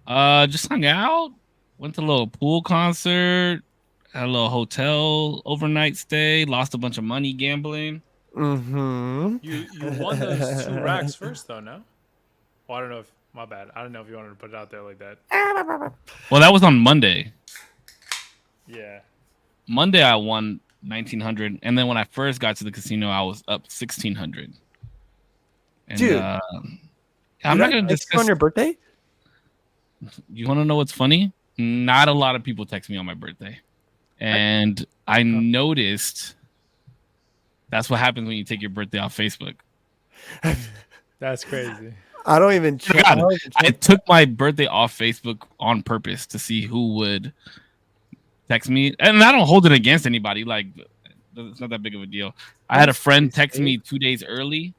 Just hung out. Went to a little pool concert. Had a little hotel overnight stay. Lost a bunch of money gambling. Mm-hmm. You won those 2 racks first though, no? Well, I don't know if my bad. I don't know if you wanted to put it out there like that. Well, that was on Monday. Yeah. Monday I won 1,900, and then when I first got to the casino, I was up 1,600. And Dude, I'm not gonna text you discuss. on your birthday? You want to know what's funny? Not a lot of people text me on my birthday, and I noticed that's what happens when you take your birthday off Facebook. That's crazy. I don't even check. God, I took my birthday off Facebook on purpose to see who would text me, and I don't hold it against anybody. Like, it's not that big of a deal. I had a friend text me 2 days early,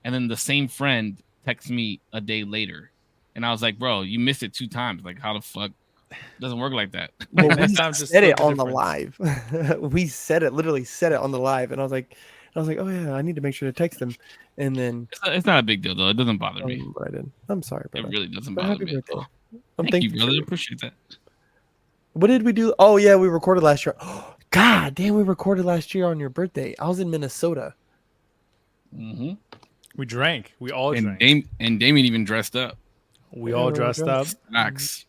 and then the same friend text me a day later, and I was like, "Bro, you missed it 2 times. Like, how the fuck? It doesn't work like that." Well, we Next time, just said it split the on the live. We said it, literally said it on the live, and I was like, oh yeah, I need to make sure to text them. And then It's not a big deal though. It doesn't bother me. I did. I'm sorry, It brother. really doesn't But bother happy me. birthday. Thank you, thankful brother. for you. Appreciate that. What did we do? Oh yeah, we recorded last year. Oh, God damn, we recorded last year on your birthday. I was in Minnesota. Mm-hmm. We drank. We all And drank. Damien even dressed up. We all dressed up. Slacks.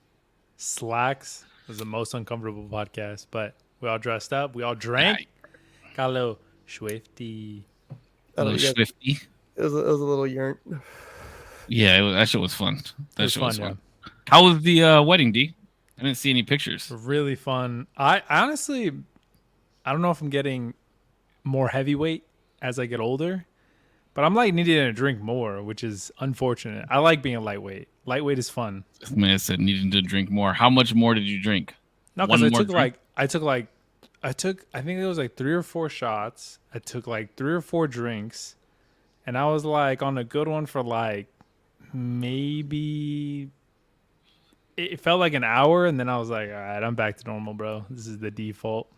Slacks was the most uncomfortable podcast, but we all dressed up. We all drank. Got a little swifty. A little swifty. It was a little yearn. Yeah, that shit was fun. That shit was fun. Yeah. How was the wedding, D? I didn't see any pictures. Really fun. I honestly, I don't know if I'm getting more heavyweight as I get older, but I'm like needing to drink more, which is unfortunate. I like being a lightweight. Lightweight is fun. This man said needing to drink more. How much more did you drink? No, because I think it was like 3 or 4 shots. I took like 3 or 4 drinks, and I was like on a good one for like maybe it felt like an hour, and then I was like, all right, I'm back to normal, bro. This is the default.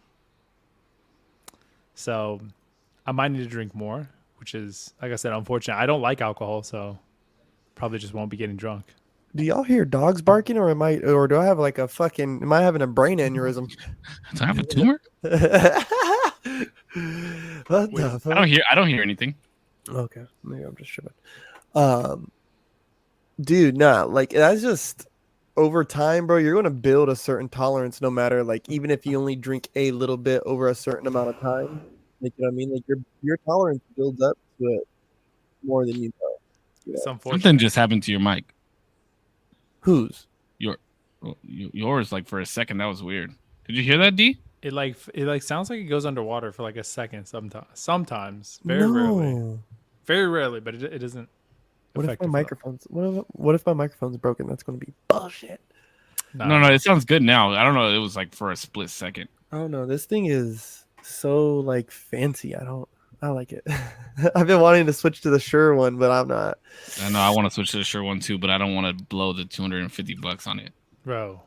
So I might need to drink more, which is, like I said, unfortunate. I don't like alcohol, so probably just won't be getting drunk. Do y'all hear dogs barking, or do I have like a fucking? Am I having a brain aneurysm? Do I have a tumor? What the fuck? I don't hear anything. Okay, maybe I'm just tripping. Dude, nah, like that's just over time, bro. You're gonna build a certain tolerance, no matter like even if you only drink a little bit over a certain amount of time. Like, you know what I mean? Like your tolerance builds up to it more than you know. It's Something just happened to your mic. Whose? Yours. Like for a second, that was weird. Did you hear that, D? It sounds like it goes underwater for like a second sometimes. Very rarely, but it doesn't. What if my microphone's broken? That's gonna be bullshit. No, it sounds good now. I don't know. It was like for a split second. I don't know. This thing is so like fancy. I like it. I've been wanting to switch to the Shure one, but I'm not. I know I want to switch to the Shure one too, but I don't want to blow the $250 on it. Bro,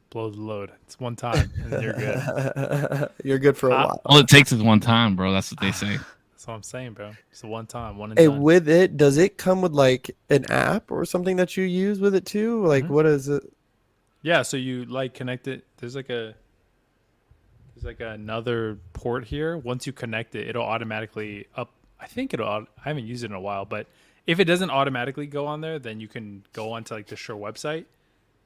blow the load. It's one time, and then you're good. You're good for a while. All it takes is one time, bro. That's what they say. That's what I'm saying, bro. It's a one time, one and Hey, done. with it, does it come with like an app or something that you use with it too? Like, what is it? Yeah, so you like connect it. There's like another port here. Once you connect it, it'll automatically up. I haven't used it in a while, but if it doesn't automatically go on there, then you can go onto like the Shure website,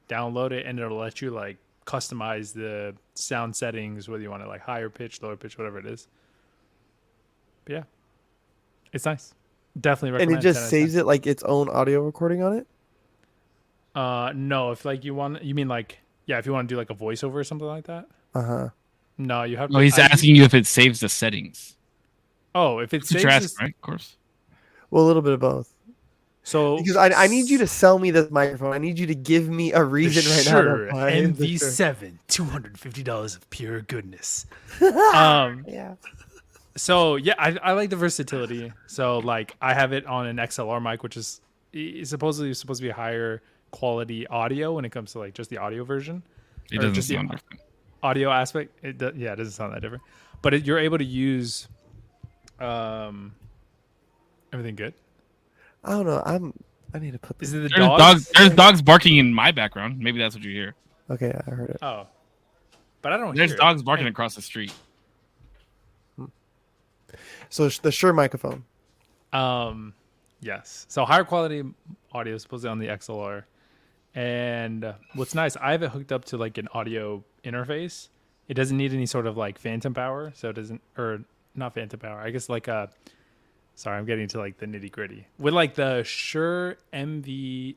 download it, and it'll let you like customize the sound settings, whether you want it like higher pitch, lower pitch, whatever it is. But yeah, it's nice. Definitely recommend. And it just saves it like its own audio recording on it? No, if like you mean like, yeah, if you want to do like a voiceover or something like that. No, you have. No, he's asking you if it saves the settings. Oh, if it saves, right? Of course. Well, a little bit of both. So because I need you to sell me this microphone. I need you to give me a reason right now. Sure, MV7, $250 of pure goodness. Yeah. So yeah, I like the versatility. So like I have it on an XLR mic, which is supposedly supposed to be a higher quality audio when it comes to like just the audio version. It doesn't sound different. Audio aspect, it doesn't sound that different, but you're able to use everything good. I don't know. I need to put this. Is it the There's dogs? dogs. There's dogs barking in my background. Maybe that's what you hear. Okay, I heard it. Oh, but I don't There's hear dogs it. barking Hey, across the street. So the Shure microphone. Yes. So higher quality audio is supposedly on the XLR. And what's nice, I have it hooked up to like an audio interface. It doesn't need any sort of like phantom power. So it doesn't, or not phantom power. I guess like sorry, I'm getting to like the nitty gritty. With like the Shure SM7B,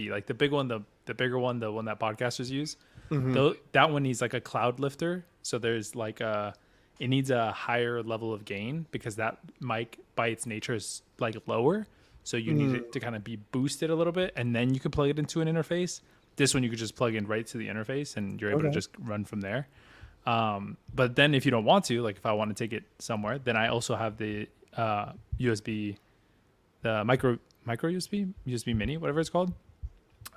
like the big one, the bigger one, the one that podcasters use. That one needs like a cloud lifter. So there's like it needs a higher level of gain because that mic by its nature is like lower. So you need it to kind of be boosted a little bit, and then you can plug it into an interface. This one you could just plug in right to the interface, and you're able to just run from there. But then if you don't want to, like if I want to take it somewhere, then I also have the USB, the micro USB mini, whatever it's called,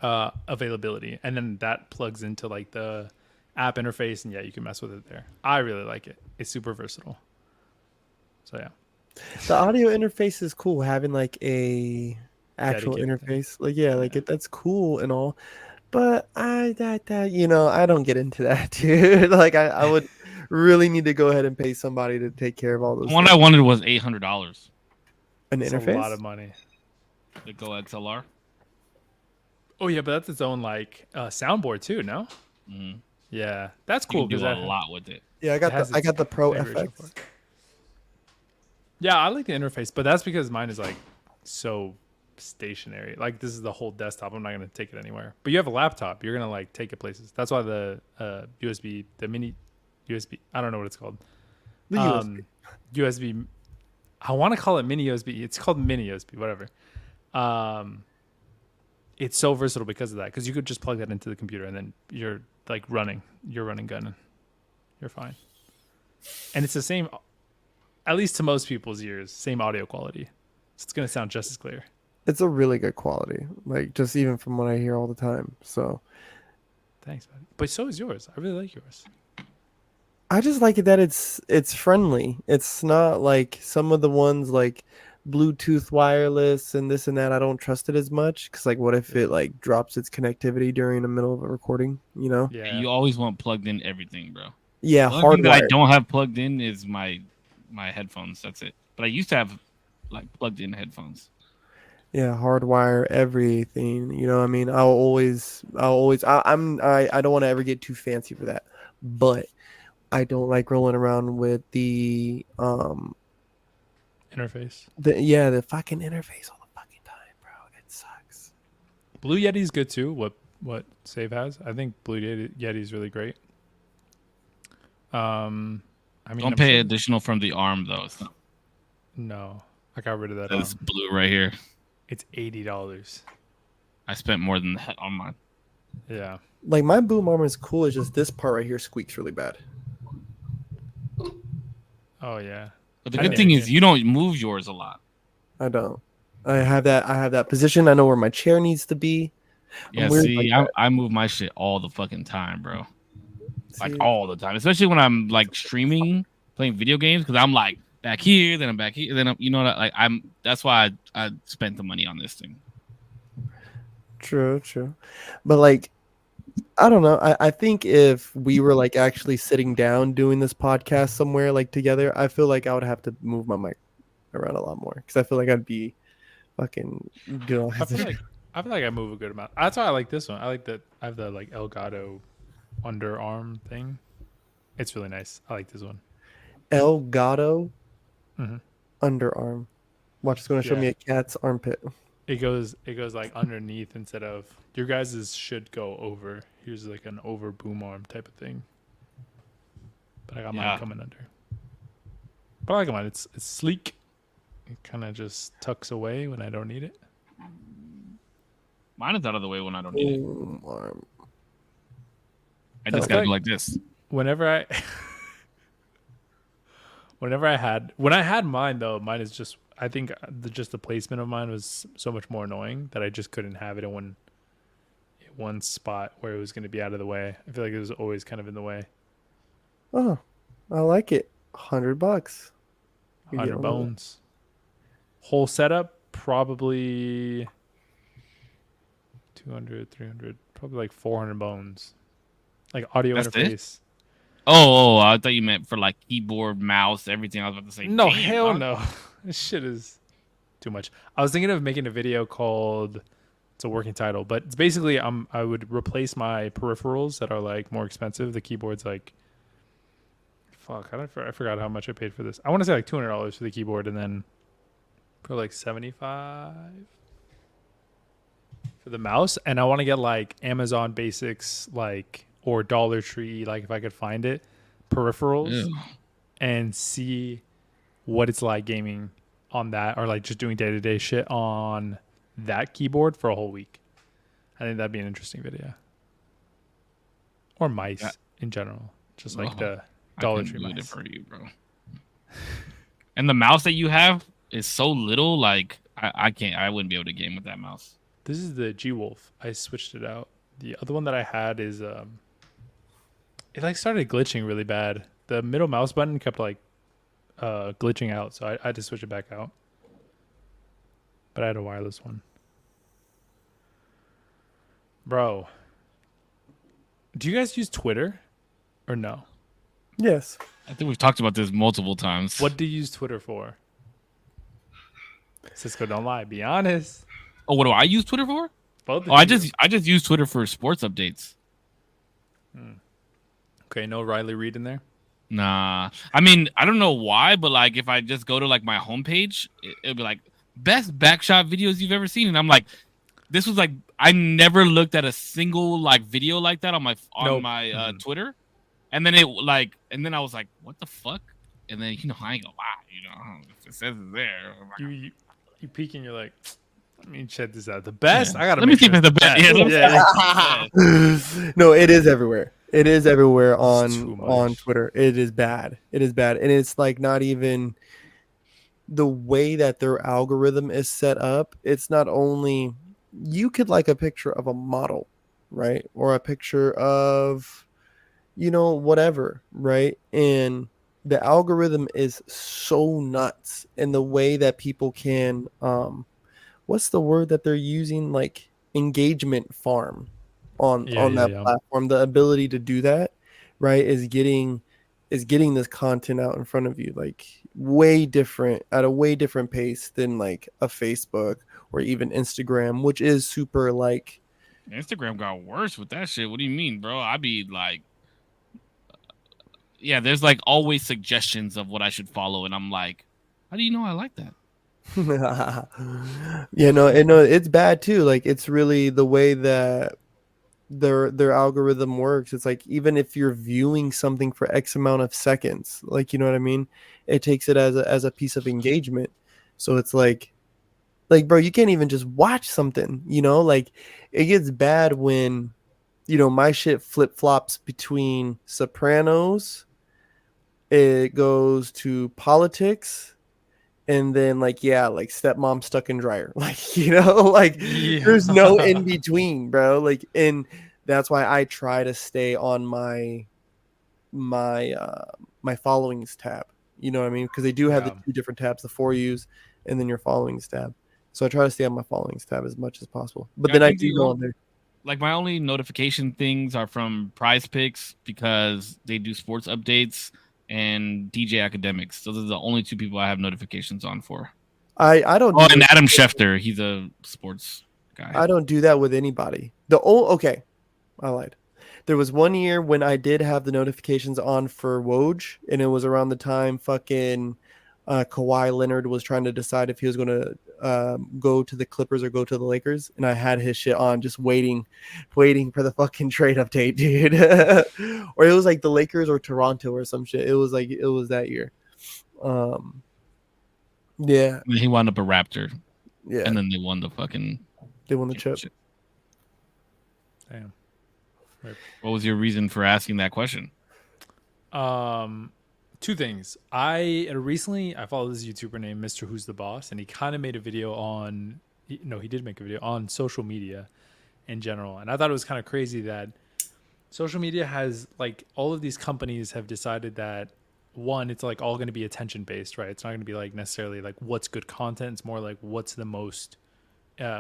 availability, and then that plugs into like the app interface, and yeah, you can mess with it there. I really like it. It's super versatile. So yeah. The audio interface is cool. Having like a actual Dedicated interface, like like that's cool and all. But I don't get into that, dude. Like I would really need to go ahead and pay somebody to take care of all those. The one things. I wanted was $800. An It's interface. a lot of money. The Go XLR. Oh yeah, but that's its own like soundboard too, no? Mm-hmm. Yeah, that's You cool can do because a lot with it. Yeah, I got the Pro FX. Yeah, I like the interface, but that's because mine is like so stationary. Like this is the whole desktop. I'm not gonna take it anywhere. But you have a laptop, you're gonna like take it places. That's why the USB, the mini USB, I don't know what it's called. The USB. USB. I want to call it mini USB. It's called mini USB, whatever. It's so versatile because of that. Because you could just plug that into the computer and then you're like running gun. You're fine. And it's the same, at least to most people's ears, same audio quality. So it's gonna sound just as clear. It's a really good quality, like just even from what I hear all the time. So Thanks, buddy. But so is yours. I really like yours. I just like it that it's friendly. It's not like some of the ones like Bluetooth wireless and this and that. I don't trust it as much because like what if it like drops its connectivity during the middle of a recording? You know? Yeah. You always want plugged in everything, bro. Yeah, The only thing that I hardwired. don't have plugged in is my headphones. That's it. But I used to have like plugged in headphones. Yeah, hardwire everything. You know what I mean? I don't want to ever get too fancy for that, but I don't like rolling around with the Interface. the fucking interface all the fucking time, bro. It sucks. Blue Yeti's good too. What Save has. I think Blue Yeti's really great. I mean, Don't I'm pay sure- additional from the arm though. No, I got rid of that. That's arm. blue right here. It's $80. I spent more than that on mine. Yeah. Like my boom armor is cool. It's just this part right here squeaks really bad. Oh yeah. But the I good didn't thing even is you don't move yours a lot. I don't. I have that position. I know where my chair needs to be. Yeah, weird see, like I move my shit all the fucking time, bro. Like See? all the time, especially when I'm like streaming, playing video games, because I'm like back here, then I'm back here, then you know, like That's why I spent the money on this thing. True. But like, I don't know. I think if we were like actually sitting down doing this podcast somewhere like together, I feel like I would have to move my mic around a lot more because I feel like I'd be fucking I feel like I move a good amount. That's why I like this one. I like that I have the like Elgato underarm thing. It's really nice. I like this one. Elgato Mhm. underarm. Watch, it's going to show Yeah. me a cat's armpit. It goes like underneath instead of your guys's should go over. Here's like an over boom arm type of thing. But I got mine Yeah. coming under. But I like mine. It's sleek. It kind of just tucks away when I don't need it. Mine is out of the way when I don't need it. Boom arm. I just Okay. gotta go like this. Whenever I when I had mine though, mine is just I think just the placement of mine was so much more annoying that I just couldn't have it in one spot where it was going to be out of the way. I feel like it was always kind of in the way. Oh, I like it. $100. You get 100 one of bones. Whole setup probably 200, 300, probably like 400 bones. Like audio That's it? interface. I thought you meant for like keyboard, mouse, everything. I was about to say, No, damn, hell dog. no. This shit is too much. I was thinking of making a video called, it's a working title, but it's basically I would replace my peripherals that are like more expensive. The keyboard's like, fuck, I forgot how much I paid for this. I want to say like $200 for the keyboard, and then for like 75 for the mouse. And I want to get like Amazon Basics, like, or Dollar Tree, like if I could find it, peripherals, Ew. and see what it's like gaming on that, or like just doing day-to-day shit on that keyboard for a whole week. I think that'd be an interesting video. Or mice Yeah. in general, just like Oh, the I Dollar couldn't Tree do it mice. for you, bro. And the mouse that you have is so little, like I can't. I wouldn't be able to game with that mouse. This is the G Wolf. I switched it out. The other one that I had is it like started glitching really bad. The middle mouse button kept like glitching out, so I had to switch it back out. But I had a wireless one. Bro, do you guys use Twitter or no? Yes. I think we've talked about this multiple times. What do you use Twitter for? Cisco, don't lie. Be honest. Oh, what do I use Twitter for? Both. Oh, I just use Twitter for sports updates. Okay. No Riley Reid in there. Nah, I mean I don't know why, but like if I just go to like my homepage, it'll be like best backshot videos you've ever seen, and I'm like, this was like I never looked at a single like video like that on my Nope. Twitter, and then I was like, what the fuck? And then I ain't gonna lie, it says it's there. I'm like, You peek and you're like, let me check this out. The best. Yeah. I gotta Let me make see sure if it's the best. Yeah, let me see if it's No, it is everywhere. It is everywhere It's too on much. Twitter. It is bad. It is bad. And it's like not even the way that their algorithm is set up. It's not only you could like a picture of a model, right? Or a picture of whatever, right? And the algorithm is so nuts in the way that people can what's the word that they're using, like engagement farm on that platform. The ability to do that, right, is getting this content out in front of you like way different at a way different pace than like a Facebook or even Instagram, which is super like Instagram got worse with that shit. What do you mean, bro? I be like, yeah, there's like always suggestions of what I should follow, and I'm like, how do you know I like that? it's bad too. Like it's really the way that their algorithm works. It's like even if you're viewing something for X amount of seconds, like you know what I mean, it takes it as a piece of engagement. So it's like bro, you can't even just watch something, like it gets bad when my shit flip flops between Sopranos, it goes to politics, and then like stepmom stuck in dryer, like there's no in between, bro. Like, and that's why I try to stay on my followings tab, you know what I mean, because they do have the two different tabs, the for yous and then your followings tab. So I try to stay on my followings tab as much as possible, but then I do go on there. Like my only notification things are from Prize Picks because they do sports updates, and DJ Academics. Those are the only two people I have notifications on for. I don't. Oh, and Adam Schefter. He's a sports guy. I don't do that with anybody. Okay, I lied. There was one year when I did have the notifications on for Woj, and it was around the time fucking Kawhi Leonard was trying to decide if he was going to go to the Clippers or go to the Lakers, and I had his shit on, just waiting for the fucking trade update, dude. Or it was like the Lakers or Toronto or some shit. It was that year. Yeah. And he wound up a Raptor. Yeah. And then they won the chip. Damn. What was your reason for asking that question? Two things. I follow this YouTuber named Mr. Who's the Boss, and he kind of made a video on, he did make a video on social media in general. And I thought it was kind of crazy that social media has, like, all of these companies have decided that, one, it's like all going to be attention based, right? It's not going to be like necessarily like what's good content. It's more like what's the most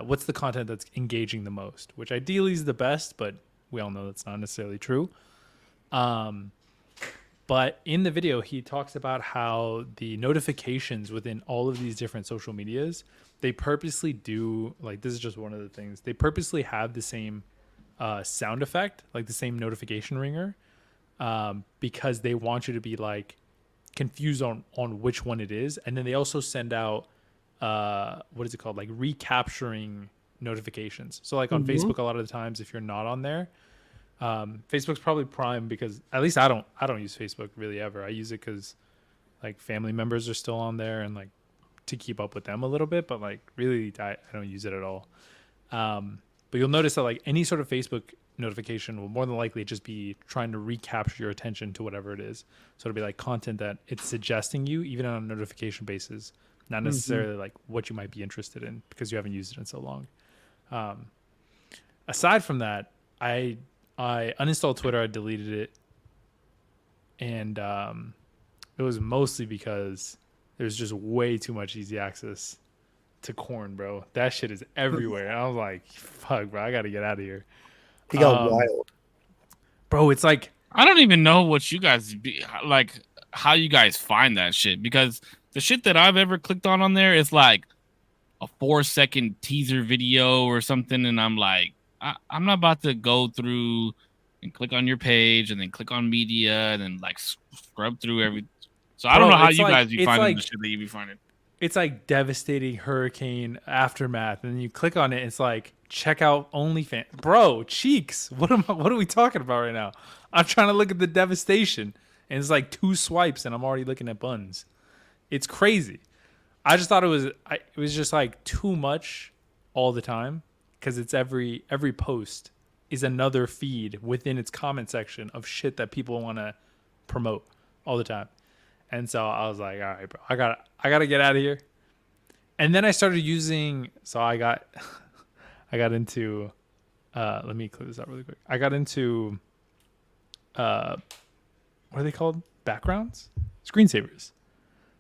what's the content that's engaging the most, which ideally is the best, but we all know that's not necessarily true. But in the video, he talks about how the notifications within all of these different social medias, they purposely do, like, this is just one of the things, they purposely have the same sound effect, like the same notification ringer, because they want you to be like confused on which one it is. And then they also send out what is it called, like recapturing notifications. So like on Facebook, a lot of the times if you're not on there, Facebook's probably prime, because at least I don't use Facebook really ever. I use it because like family members are still on there and like to keep up with them a little bit, but like really I don't use it at all. But you'll notice that like any sort of Facebook notification will more than likely just be trying to recapture your attention to whatever it is. So it'll be like content that it's suggesting you, even on a notification basis, not necessarily like what you might be interested in because you haven't used it in so long. Aside from that, I uninstalled Twitter. I deleted it, and it was mostly because there's just way too much easy access to corn, bro. That shit is everywhere. And I was like, fuck, bro, I gotta get out of here. He got wild, bro. It's like, I don't even know what you guys like, how you guys find that shit, because the shit that I've ever clicked on there is like a 4-second teaser video or something, and I'm like, I'm not about to go through and click on your page and then click on media and then like scrub through every. So I don't know how you guys be finding the shit that you be finding. It's like devastating hurricane aftermath, and then you click on it. It's like check out OnlyFans, bro. Cheeks. What are we talking about right now? I'm trying to look at the devastation, and it's like 2 swipes, and I'm already looking at buns. It's crazy. I just thought it was just like too much all the time, because it's every post is another feed within its comment section of shit that people want to promote all the time. And so I was like, all right, bro, I gotta get out of here. And then I started using, so I got into, let me clear this out really quick. I got into, what are they called? Backgrounds? Screensavers.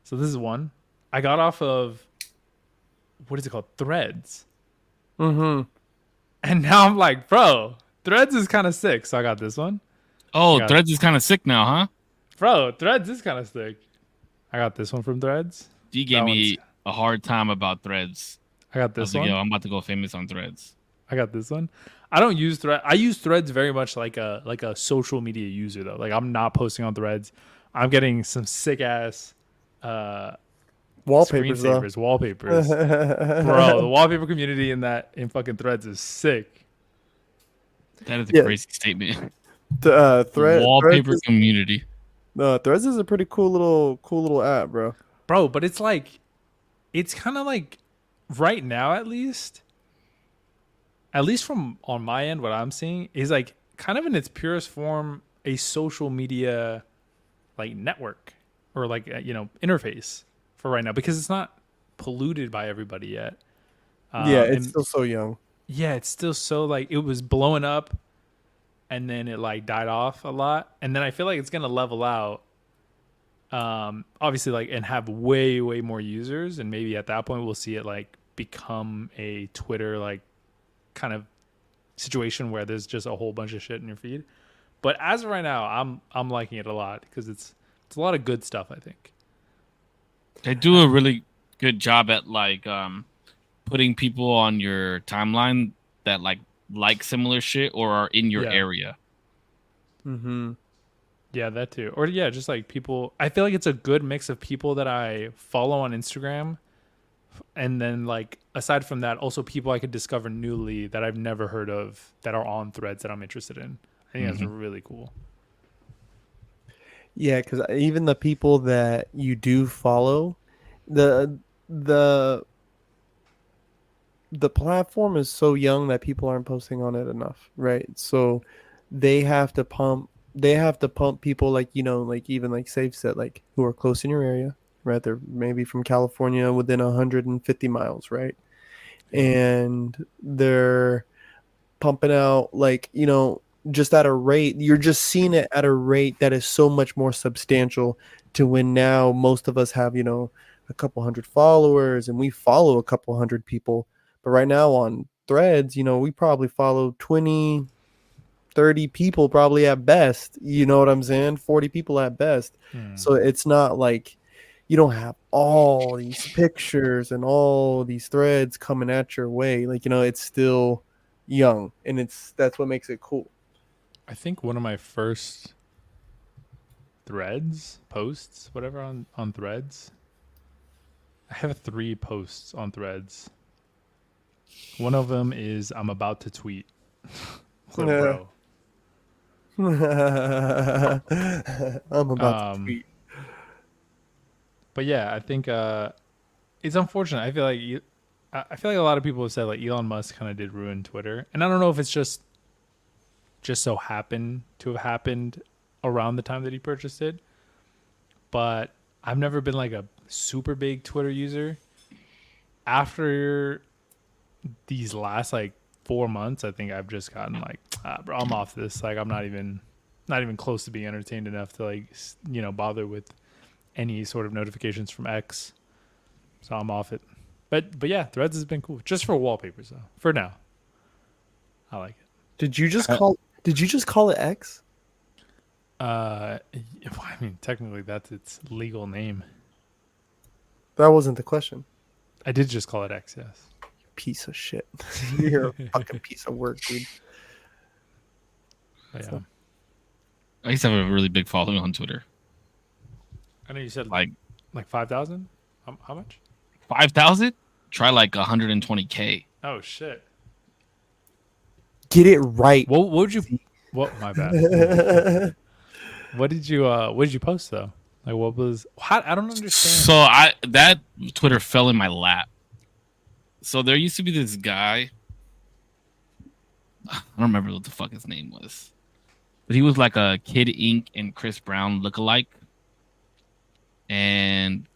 So this is one. I got off of, what is it called? Threads. Mm-hmm. And now I'm like, bro, Threads is kind of sick. So I got this one. Oh, Threads is kind of sick now, huh? Bro, Threads is kind of sick. I got this one from Threads. D gave me a hard time about Threads. I got this one. Yo, I'm about to go famous on Threads. I got this one. I don't use Threads. I use Threads very much like a social media user though. Like I'm not posting on Threads. I'm getting some sick ass wallpapers. Wallpapers. Bro, the wallpaper community in fucking Threads is sick. That is a crazy statement. Wallpaper community. No, Threads is a pretty cool little app, bro. Bro, but it's like, it's kind of like right now at least from on my end, what I'm seeing is like kind of in its purest form a social media like network or like interface for right now, because it's not polluted by everybody yet. It's still so young. Yeah, it's still so like it was blowing up and then it like died off a lot, and then I feel like it's gonna level out. Obviously, like, and have way more users, and maybe at that point we'll see it like become a Twitter like kind of situation where there's just a whole bunch of shit in your feed. But as of right now, I'm liking it a lot because it's a lot of good stuff, I think. They do a really good job at like putting people on your timeline that like similar shit or are in your area. Mm-hmm. Yeah, that too. Or yeah, just like people. I feel like it's a good mix of people that I follow on Instagram, and then like aside from that, also people I could discover newly that I've never heard of that are on Threads that I'm interested in. I think that's really cool. Yeah, because even the people that you do follow, the platform is so young that people aren't posting on it enough, right? So they have to pump people like, like even like Safe said, like who are close in your area, right? They're maybe from California within 150 miles, right? And they're pumping out like, just at a rate, you're just seeing it at a rate that is so much more substantial to when now most of us have, a couple hundred followers and we follow a couple hundred people. But right now on Threads, we probably follow 20, 30 people probably at best. You know what I'm saying? 40 people at best. So it's not like you don't have all these pictures and all these threads coming at your way. Like, it's still young, and that's what makes it cool. I think one of my first posts, whatever, on Threads. I have 3 posts on Threads. One of them is I'm about to tweet. So, bro. I'm about to tweet. But yeah, I think it's unfortunate. I feel like a lot of people have said like Elon Musk kind of did ruin Twitter, and I don't know if it's just so happened to have happened around the time that he purchased it. But I've never been like a super big Twitter user. After these last like 4 months, I think I've just gotten like, bro, I'm off this. Like, I'm not even close to being entertained enough to like, bother with any sort of notifications from X. So I'm off it. But yeah, Threads has been cool. Just for wallpapers though. For now. I like it. Did you just call it X? I mean, technically that's its legal name. That wasn't the question. I did just call it X, yes. Piece of shit. You're a fucking piece of work, dude. Yeah. So. I used to have a really big following on Twitter. I know you said like 5,000. How much? 5,000? Try like 120K. Oh shit! Get it right. What would you? What? My bad. What did you post though? Like, what was? I don't understand. So that Twitter fell in my lap. So there used to be this guy. I don't remember what the fuck his name was, but he was like a Kid Ink and Chris Brown lookalike, and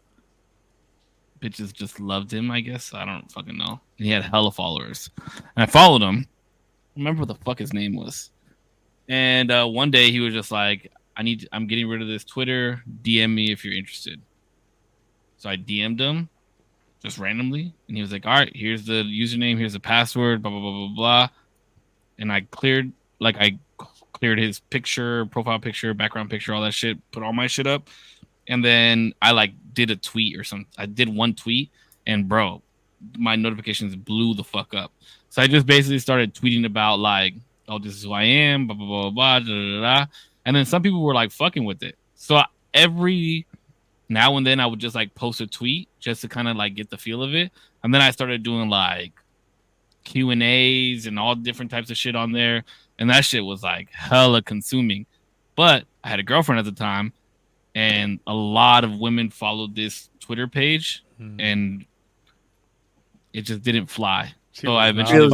bitches just loved him. I guess I don't fucking know. And he had hella followers, and I followed him. I remember what the fuck his name was. And one day he was just like, I'm getting rid of this Twitter. DM me if you're interested. So I DM'd him just randomly. And he was like, all right, here's the username. Here's the password, blah, blah, blah, blah, blah. And I cleared his picture, profile picture, background picture, all that shit, put all my shit up. And then I like did a tweet or something. I did one tweet and bro, my notifications blew the fuck up. So I just basically started tweeting about like, oh, this is who I am, blah, blah, blah, blah, da, da, da. And then some people were like fucking with it. So every now and then I would just like post a tweet just to kind of like get the feel of it. And then I started doing like Q&As and all different types of shit on there. And that shit was like hella consuming. But I had a girlfriend at the time and a lot of women followed this Twitter page and it just didn't fly. So I eventually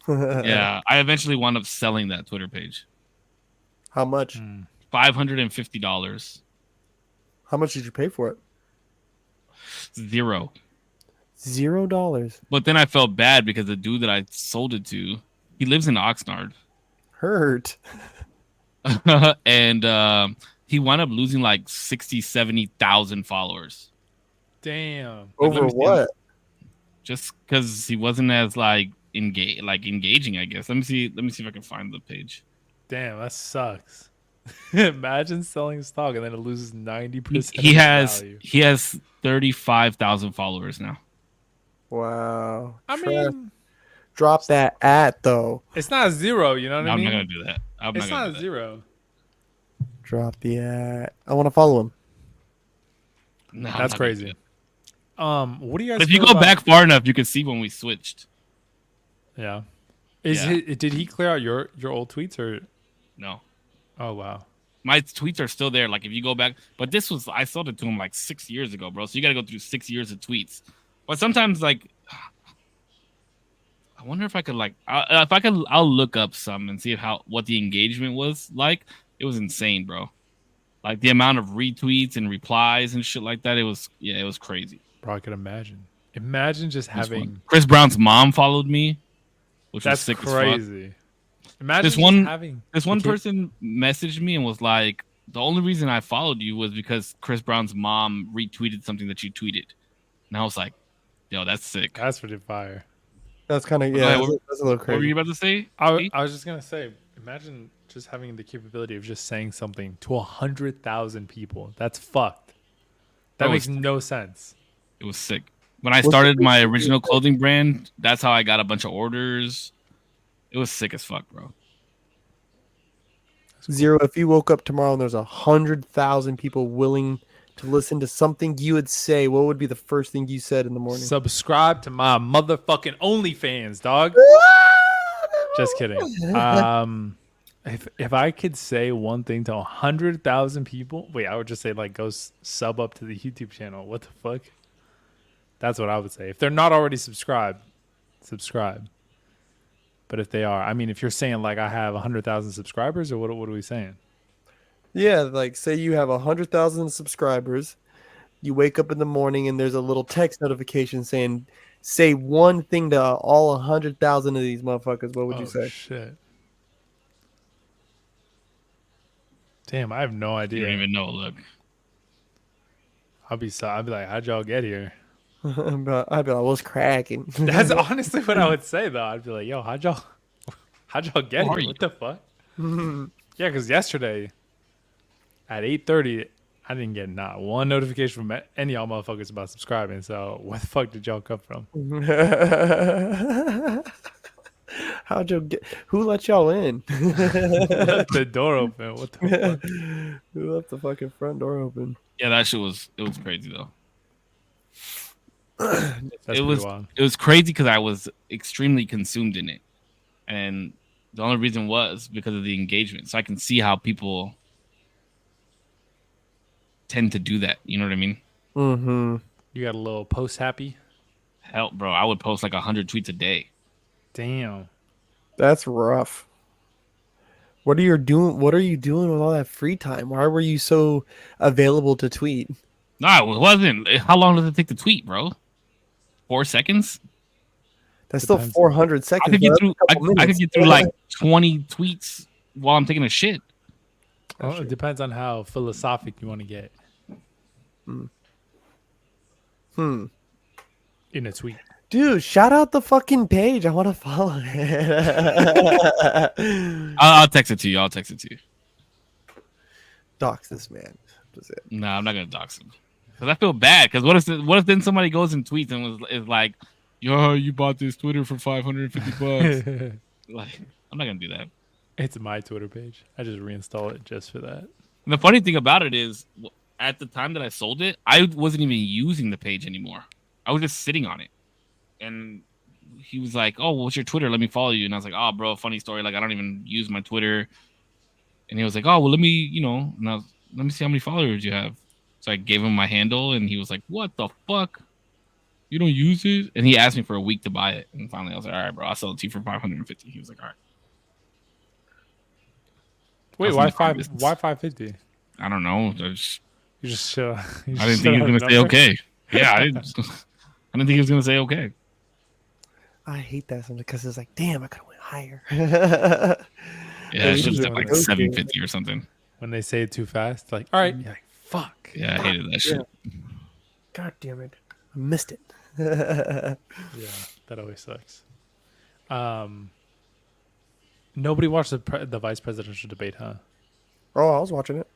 I eventually wound up selling that Twitter page. How much? $550. How much did you pay for it? $0. $0. But then I felt bad because the dude that I sold it to, he lives in Oxnard. Hurt. And he wound up losing like 60, 70,000 followers. Damn. Over what? Just because he wasn't as like engaging, I guess. Let me see if I can find the page. Damn, that sucks. Imagine selling stock and then it loses 90%. He has 35,000 followers now. Wow. I mean, drop that at though. It's not 0, you know what I mean? I'm not gonna do that. It's not 0. Drop the at. I want to follow him. No, that's crazy. What do you guys? But if you go back far enough, you can see when we switched. Yeah. Did he clear out your old tweets or no? Oh wow. My tweets are still there. Like if you go back, but I sold it to him like 6 years ago, bro. So you got to go through 6 years of tweets. But sometimes like, I wonder if I could I'll look up some and see what the engagement was like. It was insane, bro. Like the amount of retweets and replies and shit like that. It was crazy. Bro, I could imagine. Imagine just having Chris Brown's mom followed me, which was sick crazy. as fuck. Imagine this one person messaged me and was like, the only reason I followed you was because Chris Brown's mom retweeted something that you tweeted. And I was like, yo, that's sick. That's pretty fire. That's kind of Go ahead, that's a little what were crazy. you about to say? I was just gonna say, imagine just having the capability of just saying something to 100,000 people. That's fucked. That Bro, makes no sense. it was sick. When I What's the started my craziest thing you original said? clothing brand, that's how I got a bunch of orders. It was sick as fuck, bro. Zero. If you woke up tomorrow and there's 100,000 people willing to listen to something you would say, what would be the first thing you said in the morning? Subscribe to my motherfucking OnlyFans, dog. Just kidding. If I could say one thing to 100,000 people, wait, I would just say like go sub up to the YouTube channel. What the fuck? That's what I would say. If they're not already subscribed, subscribe. But if they are, I mean, if you're saying like I have 100,000 subscribers, or what are we saying? Yeah, like say you have 100,000 subscribers. You wake up in the morning and there's a little text notification saying, "Say one thing to all 100,000 of these motherfuckers." What would you say? Shit. Damn, I have no You idea. don't even know. Look, I'd be like, how'd y'all get here? I'd be like, "What's cracking?" That's honestly what I would say though. I'd be like, yo, how'd y'all get Who are here? you? What the fuck? Yeah, because yesterday at 8:30, I didn't get not one notification from any of y'all motherfuckers about subscribing. So where the fuck did y'all come from? How'd you get? Who let y'all in? Left the door open. What the fuck? Who left the fucking front door open? yeah, that shit was crazy though. That's It pretty was wild. crazy because I was extremely consumed in it, and the only reason was because of the engagement. So I can see how people tend to do that. You know what I mean? Mm-hmm. You got a little post happy? Hell, bro, I would post like 100 tweets a day. Damn. That's rough. What are you doing? What are you doing with all that free time? Why were you so available to tweet? No, it wasn't. How long does it take to tweet, bro? 4 seconds? That's still Depends. 400 I seconds. could bro. get That's through. a couple I could minutes. get through like 20 tweets while I'm taking a shit. Well, it depends on how philosophic you want to get in a tweet. Dude, shout out the fucking page. I want to follow it. I'll text it to you. Dox this man. That's it. No, I'm not gonna dox him because I feel bad. Because what if then somebody goes and tweets and is like, "Yo, you bought this Twitter for $550." Like, I'm not gonna do that. It's my Twitter page. I just reinstall it just for that. And the funny thing about it is, at the time that I sold it, I wasn't even using the page anymore. I was just sitting on it. And he was like, "Oh, what's your Twitter? Let me follow you." And I was like, "Oh, bro, funny story. Like, I don't even use my Twitter." And he was like, "Oh, well, let me see how many followers you have." So I gave him my handle, and he was like, "What the fuck? You don't use it?" And he asked me for a week to buy it. And finally, I was like, "All right, bro, I'll sell it to you for $550." He was like, "All right." Wait, That's why in the five? business. Why 550? I don't know. You just I didn't think he was gonna say okay. Yeah, I didn't think he was gonna say okay. I hate that sometimes because it's like, damn, I could have went higher. Yeah, it should usually have when like it goes $750 or something. When they say it too fast, like, all right, you're like, fuck. Yeah, I hated that shit. God damn it. I missed it. Yeah, that always sucks. Nobody watched the vice presidential debate, huh? Oh, I was watching it.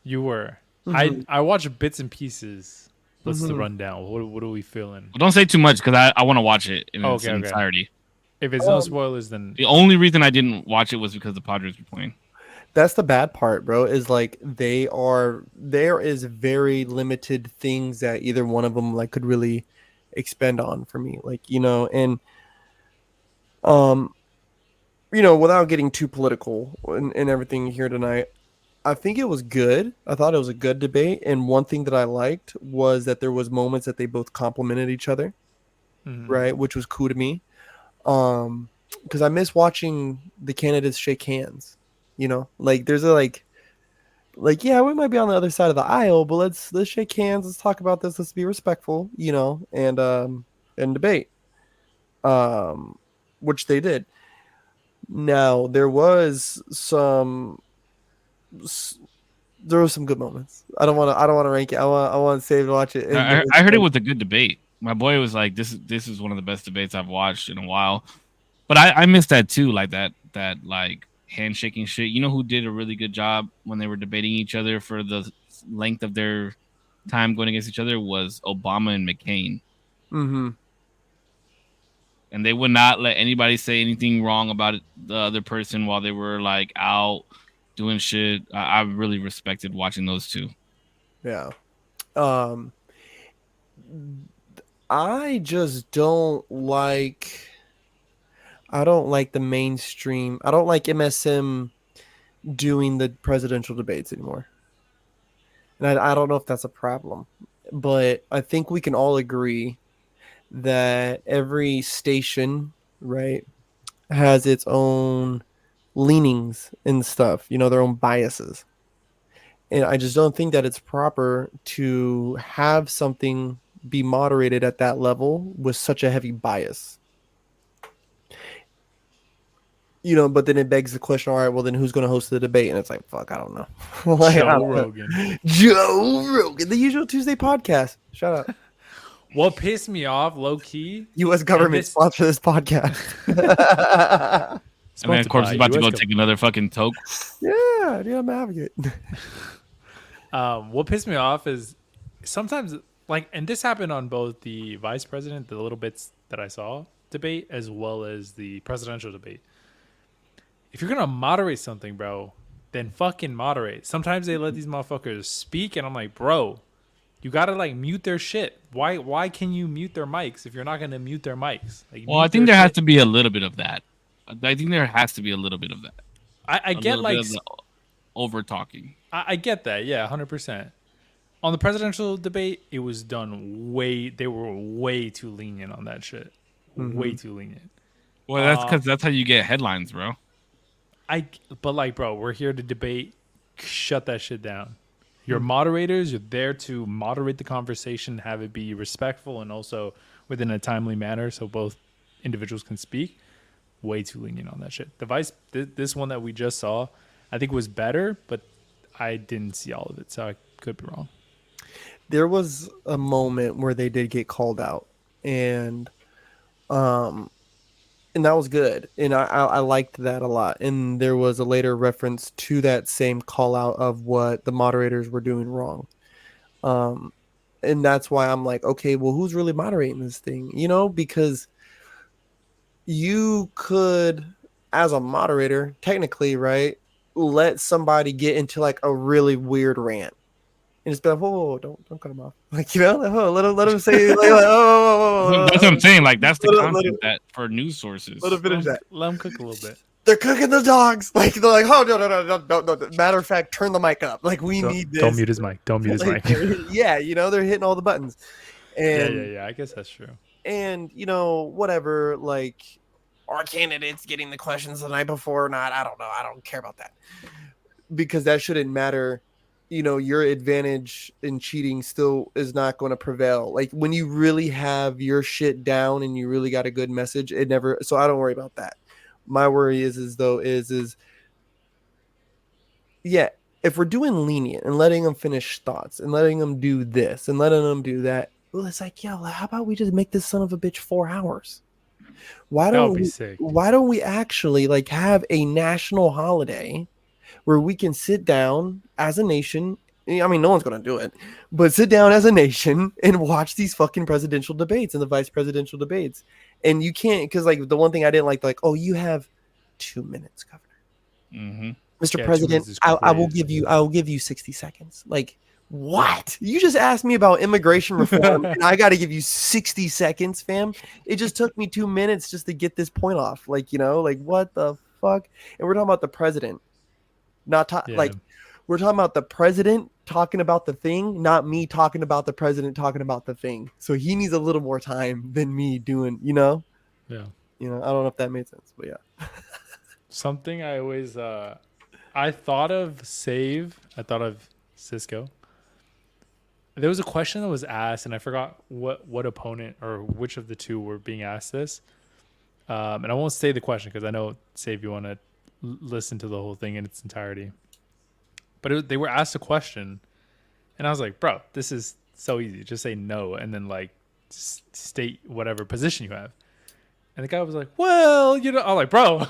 You were. Mhm. I watched bits and pieces. What's the Mhm. rundown? What are we feeling? Well, don't say too much because I want to watch it in its Okay. entirety. If it's no spoilers, then The only reason I didn't watch it was because the Padres were playing. That's the bad part, bro, is like there is very limited things that either one of them like could really expend on for me. Like, and without getting too political and everything here tonight, I think it was good. I thought it was a good debate. And one thing that I liked was that there was moments that they both complimented each other, right? Which was cool to me. Because I miss watching the candidates shake hands. Like there's a like yeah, we might be on the other side of the aisle, but let's shake hands. Let's talk about this. Let's be respectful, and debate. Which they did. Now there was some good moments. I don't want to rank it. I want to save and watch it. I heard it was a good debate. my boy was like, this is one of the best debates I've watched in a while. But I missed that too, like that like handshaking shit. You know who did a really good job when they were debating each other for the length of their time going against each other was Obama and McCain. Mm-hmm. And they would not let anybody say anything wrong about the other person while they were like out doing shit. I really respected watching those two. Yeah. Um, I just don't like. I don't like the mainstream. I don't like MSM doing the presidential debates anymore. And I don't know if that's a problem, but I think we can all agree that every station, right, has its own leanings and stuff, their own biases. And I just don't think that it's proper to have something be moderated at that level with such a heavy bias. But then it begs the question, all right, well, then who's going to host the debate? And it's like, fuck, I don't know. Like, Joe Rogan. Joe Rogan, the Usual Tuesday podcast. Shout out. What pissed me off, low key. U.S. government sponsor this podcast. I mean, Korpsx is about to go take another fucking toke. Yeah, dude, I'm an advocate. What pissed me off is sometimes, like, and this happened on both the vice president, the little bits that I saw debate, as well as the presidential debate. If you're gonna moderate something, bro, then fucking moderate. Sometimes they let these motherfuckers speak, and I'm like, bro, you gotta like mute their shit. Why can you mute their mics if you're not gonna mute their mics? Like, well, I think there has to be a little bit of that. I think there has to be a little bit of that. I get like over talking. I get that, yeah, 100%. On the presidential debate, it was done they were way too lenient on that shit. Mm-hmm. Way too lenient. Well, that's because that's how you get headlines, bro. But like, bro, we're here to debate. Shut that shit down. You're moderators. You're there to moderate the conversation, have it be respectful, and also within a timely manner, so both individuals can speak. Way too lenient on that shit. This one that we just saw, I think was better, but I didn't see all of it, so I could be wrong. There was a moment where they did get called out, and that was good, and I liked that a lot. And there was a later reference to that same call out of what the moderators were doing wrong. And that's why I'm like, okay, well, who's really moderating this thing? Because you could, as a moderator, technically, right, let somebody get into like a really weird rant. And just be like, whoa, don't cut him off. Like, let him say, that's what I'm saying. Like, that's the content that for news sources. Let him finish that. Let him cook a little bit. They're cooking the dogs. Like, they're like, oh, no. Matter of fact, turn the mic up. Like, we need this. Don't mute his mic. Don't mute his mic. Yeah, they're hitting all the buttons. And, yeah. I guess that's true. And, whatever, like, our candidates getting the questions the night before or not, I don't know. I don't care about that. Because that shouldn't matter. Your advantage in cheating still is not going to prevail. Like, when you really have your shit down and you really got a good message, so I don't worry about that. My worry is yeah, if we're doing lenient and letting them finish thoughts and letting them do this and letting them do that, well, it's like, yo, how about we just make this son of a bitch 4 hours? Why don't we actually like have a national holiday where we can sit down as a nation? I mean, no one's going to do it, but sit down as a nation and watch these fucking presidential debates and the vice presidential debates. And you can't, because like the one thing I didn't like, oh, you have 2 minutes, Governor. Mm-hmm. Mr. President, I will give you 60 seconds. Like, what? You just asked me about immigration reform and I got to give you 60 seconds, fam. It just took me 2 minutes just to get this point off. Like, like what the fuck? And we're talking about the president, like we're talking about the president talking about the thing, not me talking about the president talking about the thing. So he needs a little more time than me doing, Yeah. I don't know if that made sense, but yeah. Something I always, I thought of Cisco. There was a question that was asked, and I forgot what opponent or which of the two were being asked this. And I won't say the question because I know, Save, you want to listen to the whole thing in its entirety. But they were asked a question, and I was like, bro, this is so easy. Just say no, and then like state whatever position you have. And the guy was like, well, I'm like, bro,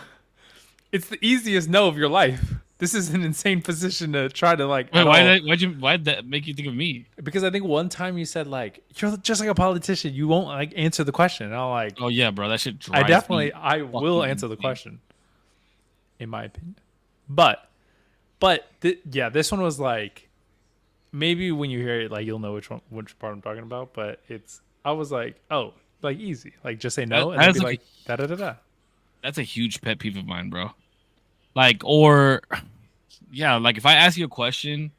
it's the easiest no of your life. This is an insane position to try to like. Wait, why'd that make you think of me? Because I think one time you said like, you're just like a politician. You won't like answer the question. And I'm like, Oh yeah, bro, that shit I drives definitely, me I will fucking answer the insane. question, in my opinion. Yeah, this one was like, maybe when you hear it, like you'll know which part I'm talking about. But I was like, oh, like easy, like just say no and then be like da da da da. That's a huge pet peeve of mine, bro. Like, or yeah, like if I ask you a question,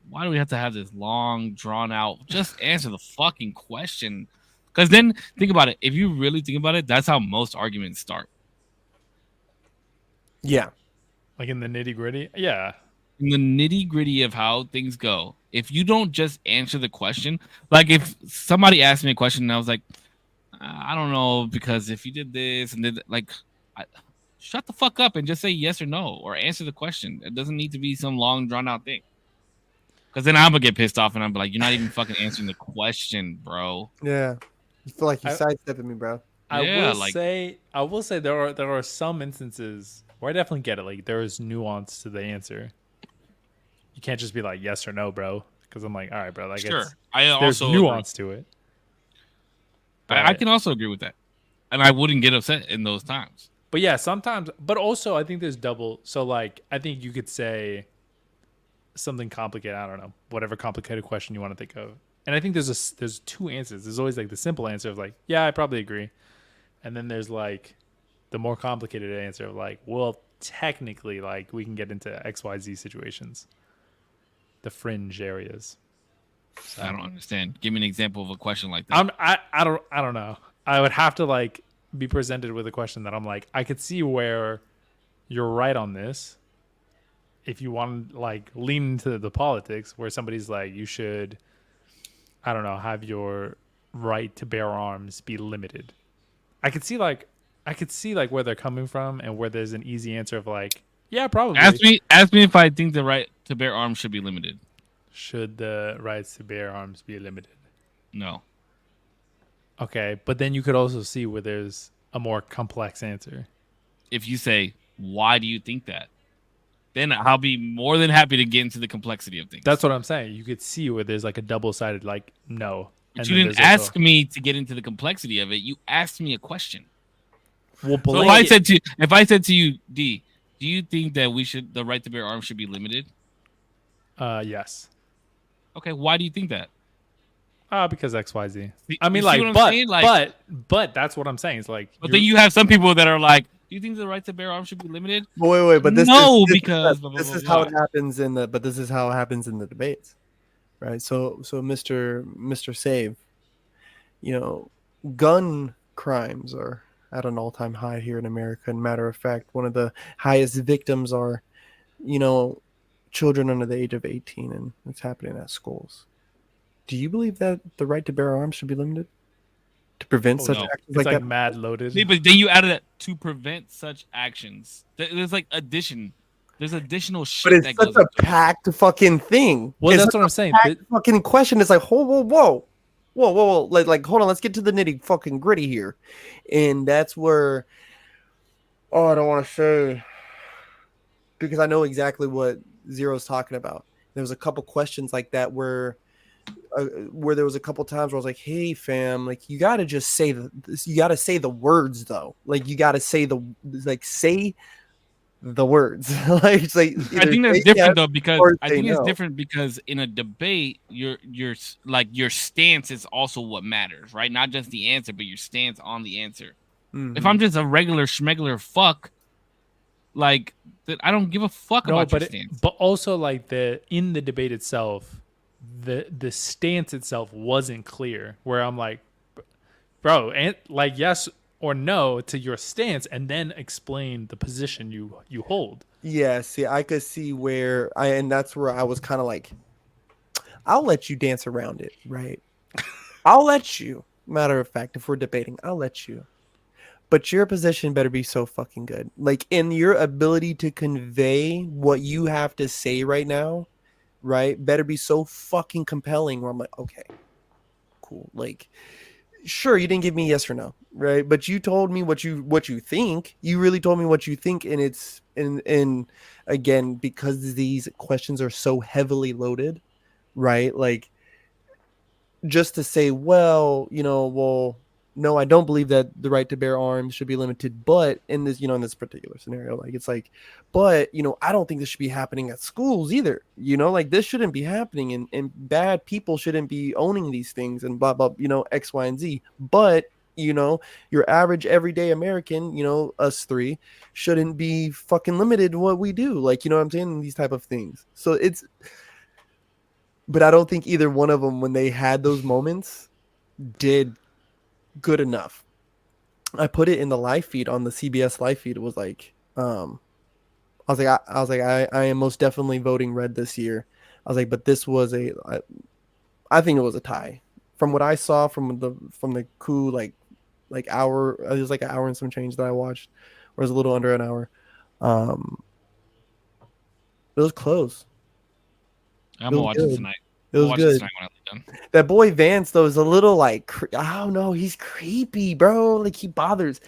why do we have to have this long, drawn out? Just answer the fucking question. Because then think about it. If you really think about it, that's how most arguments start. Yeah. Like in the nitty gritty, yeah. In the nitty gritty of how things go, if you don't just answer the question, like if somebody asked me a question and I was like, I don't know, because if you did this and did like, shut the fuck up and just say yes or no or answer the question. It doesn't need to be some long drawn out thing. Because then I'm gonna get pissed off and I'm like, you're not even fucking answering the question, bro. Yeah. You feel like you sidestepping me, bro. I will say there are some instances where I definitely get it. Like there is nuance to the answer. You can't just be like yes or no, bro. Because I'm like, all right, bro. Like Sure, there's nuance to it. I can also agree with that, and I wouldn't get upset in those times. But yeah, sometimes. But also, I think there's double. So like, I think you could say something complicated. I don't know, whatever complicated question you want to think of. And I think there's two answers. There's always like the simple answer of like, yeah, I probably agree. And then there's like the more complicated answer of like, well, technically, like we can get into XYZ situations, the fringe areas. So, I don't understand. Give me an example of a question like that. I don't know. I would have to like be presented with a question that I'm like, I could see where you're right on this. If you want to like lean into the politics where somebody's like, you should, I don't know, have your right to bear arms be limited. I could see like where they're coming from and where there's an easy answer of like, yeah, probably. Ask me if I think the right to bear arms should be limited. Should the rights to bear arms be limited? No. Okay, but then you could also see where there's a more complex answer. If you say, why do you think that? Then I'll be more than happy to get into the complexity of things. That's what I'm saying. You could see where there's like a double-sided, like, no. But you didn't ask me to get into the complexity of it. You asked me a question. Well, so if I said to you, D, do you think that the right to bear arms should be limited? Yes. Okay, why do you think that? Because XYZ. I mean, but that's what I'm saying. It's like, but then you have some people that are like, do you think the right to bear arms should be limited? Wait, but this this is how it happens in the debates, right? So Mr. Save, gun crimes are at an all-time high here in America. And matter of fact, one of the highest victims are, children under the age of 18, and it's happening at schools. Do you believe that the right to bear arms should be limited to prevent such actions like that? Mad loaded. See, but then you added that to prevent such actions. There's like there's additional shit. But it's such a packed fucking thing. Well, that's what I'm saying. Fucking question is like, whoa. Like, hold on. Let's get to the nitty fucking gritty here, and that's where. Oh, I don't want to say because I know exactly what Zero's talking about. There was a couple questions like that where there was a couple times where I was like, "Hey, fam, like you got to just say you got to say the words though. Like you got to say say the words." Like it's like I think that's different though because I think it's different because in a debate, your stance is also what matters, right? Not just the answer, but your stance on the answer. Mm-hmm. If I'm just a regular schmegular fuck, like I don't give a fuck about your stance. But also like in the debate itself, the stance itself wasn't clear. Where I'm like, bro, and like yes or no to your stance, and then explain the position you hold. Yeah, see, I could see and that's where I was kind of like, I'll let you dance around it, right? I'll let you. Matter of fact, if we're debating, I'll let you. But your position better be so fucking good. Like in your ability to convey what you have to say right now, right? Better be so fucking compelling where I'm like, okay, cool. Like, sure, you didn't give me yes or no, right? But you told me what you think. You really told me what you think, and it's and again, because these questions are so heavily loaded, right? Like, just to say, well, no, I don't believe that the right to bear arms should be limited, but in this, in this particular scenario, like, it's like, but, I don't think this should be happening at schools either, like, this shouldn't be happening, and bad people shouldn't be owning these things, and blah, blah, X, Y, and Z. But, your average everyday American, us three, shouldn't be fucking limited in what we do. Like, what I'm saying? These type of things. So but I don't think either one of them, when they had those moments, did good enough. I put it in the live feed on the CBS live feed. It was like, I am most definitely voting red this year. I was like, but this was I think it was a tie. From what I saw from the coup, like hour, it was like an hour and some change that I watched, or it was a little under an hour. It was close. I'm gonna watch it tonight. It was good. That boy Vance though is a little like, I don't know, he's creepy, bro. Like, he bothers,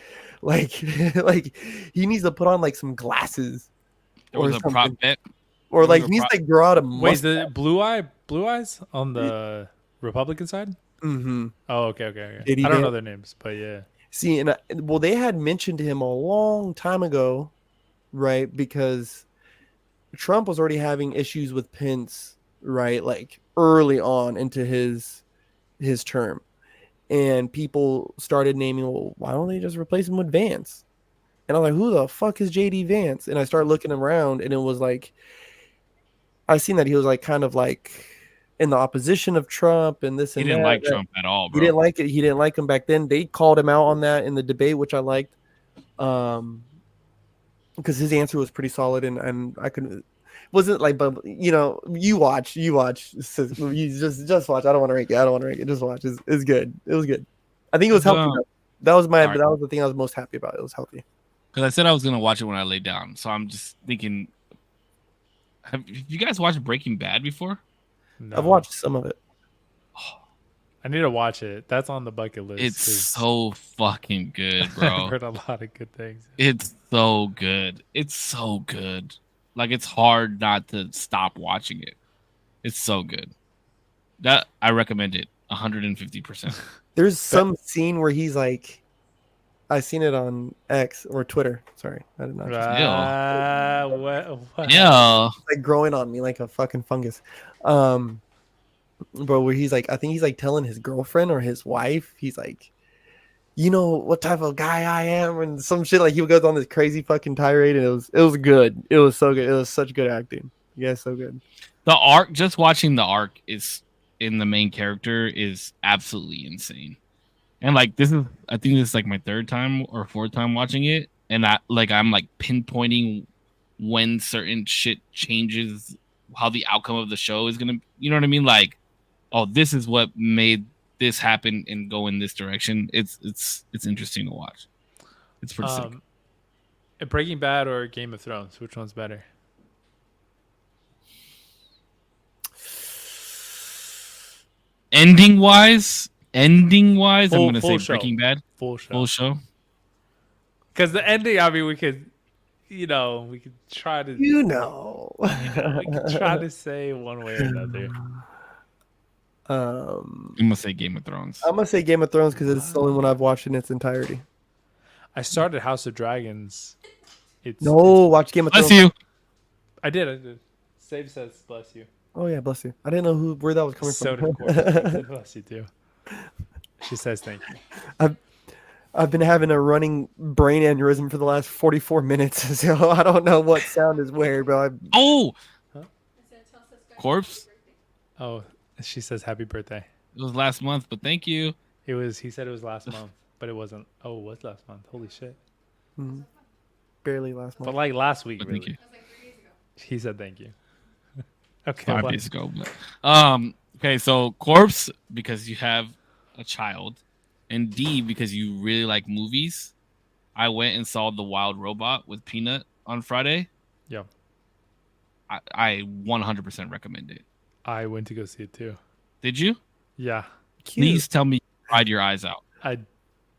like like he needs to put on like some glasses. There was a prop bet, or like he needs to grow out a mustache. Wait, the blue eyes on the Republican side? Mm-hmm. Oh, okay. I don't know their names, but yeah. See, and well, they had mentioned him a long time ago, right? Because Trump was already having issues with Pence, right? Like, early on into his term, and people started naming, well, why don't they just replace him with Vance? And I'm like, who the fuck is JD Vance? And I started looking around, and it was like, I seen that he was like kind of like in the opposition of Trump and this and that. He didn't like Trump at all, bro. He didn't like it. He didn't like him back then. They called him out on that in the debate, which I liked, because his answer was pretty solid, and I couldn't. Wasn't like, but you watch, you just watch. I don't want to rank it. Just watch. It's good. It was good. I think it was healthy. That was the thing I was most happy about. It was healthy. Because I said I was gonna watch it when I lay down, so I'm just thinking. Have you guys watched Breaking Bad before? No. I've watched some of it. I need to watch it. That's on the bucket list. It's so fucking good, bro. I've heard a lot of good things. It's so good. It's so good. Like, it's hard not to stop watching it. It's so good. That I recommend it 150%. There's some scene where he's like, I seen it on X or Twitter. Sorry, I did not. What? Yeah. Like growing on me like a fucking fungus. Bro, where he's like, I think he's like telling his girlfriend or his wife, he's like, you know what type of guy I am, and some shit. Like, he goes on this crazy fucking tirade, and it was good. It was so good. It was such good acting. Yeah, so good. The arc, just watching the arc is in the main character is absolutely insane. And like, I think this is like my third time or fourth time watching it, and I'm like pinpointing when certain shit changes, how the outcome of the show is gonna, you know what I mean? Like, oh, this is what made this happen and go in this direction. It's interesting to watch. It's pretty sick. Breaking Bad or Game of Thrones? Which one's better? Ending wise, I'm gonna say show. Breaking Bad. Full show. Because the ending, I mean, we could try to, we could try to say one way or another. I'm gonna say Game of Thrones. I'm gonna say Game of Thrones because it's the only one I've watched in its entirety. I started House of Dragons. Watch Game of Thrones. Bless you. I did. Save says bless you. Oh yeah, bless you. I didn't know where that was coming So from. did bless you too. She says thank you. I've been having a running brain aneurysm for the last 44 minutes, so I don't know what sound is where, but Korpsx. Oh, she says happy birthday. It was last month, but thank you. He said it was last month, but it wasn't. Oh, it was last month. Holy shit. Mm-hmm. Barely last month. But like last week, But really. thank you. He said thank you. Okay. 5 days ago. But, okay, so Korpsx, because you have a child, and D, because you really like movies. I went and saw The Wild Robot with Peanut on Friday. Yeah. I 100% recommend it. I went to go see it too. Did you? Yeah. Please tell me you cried your eyes out.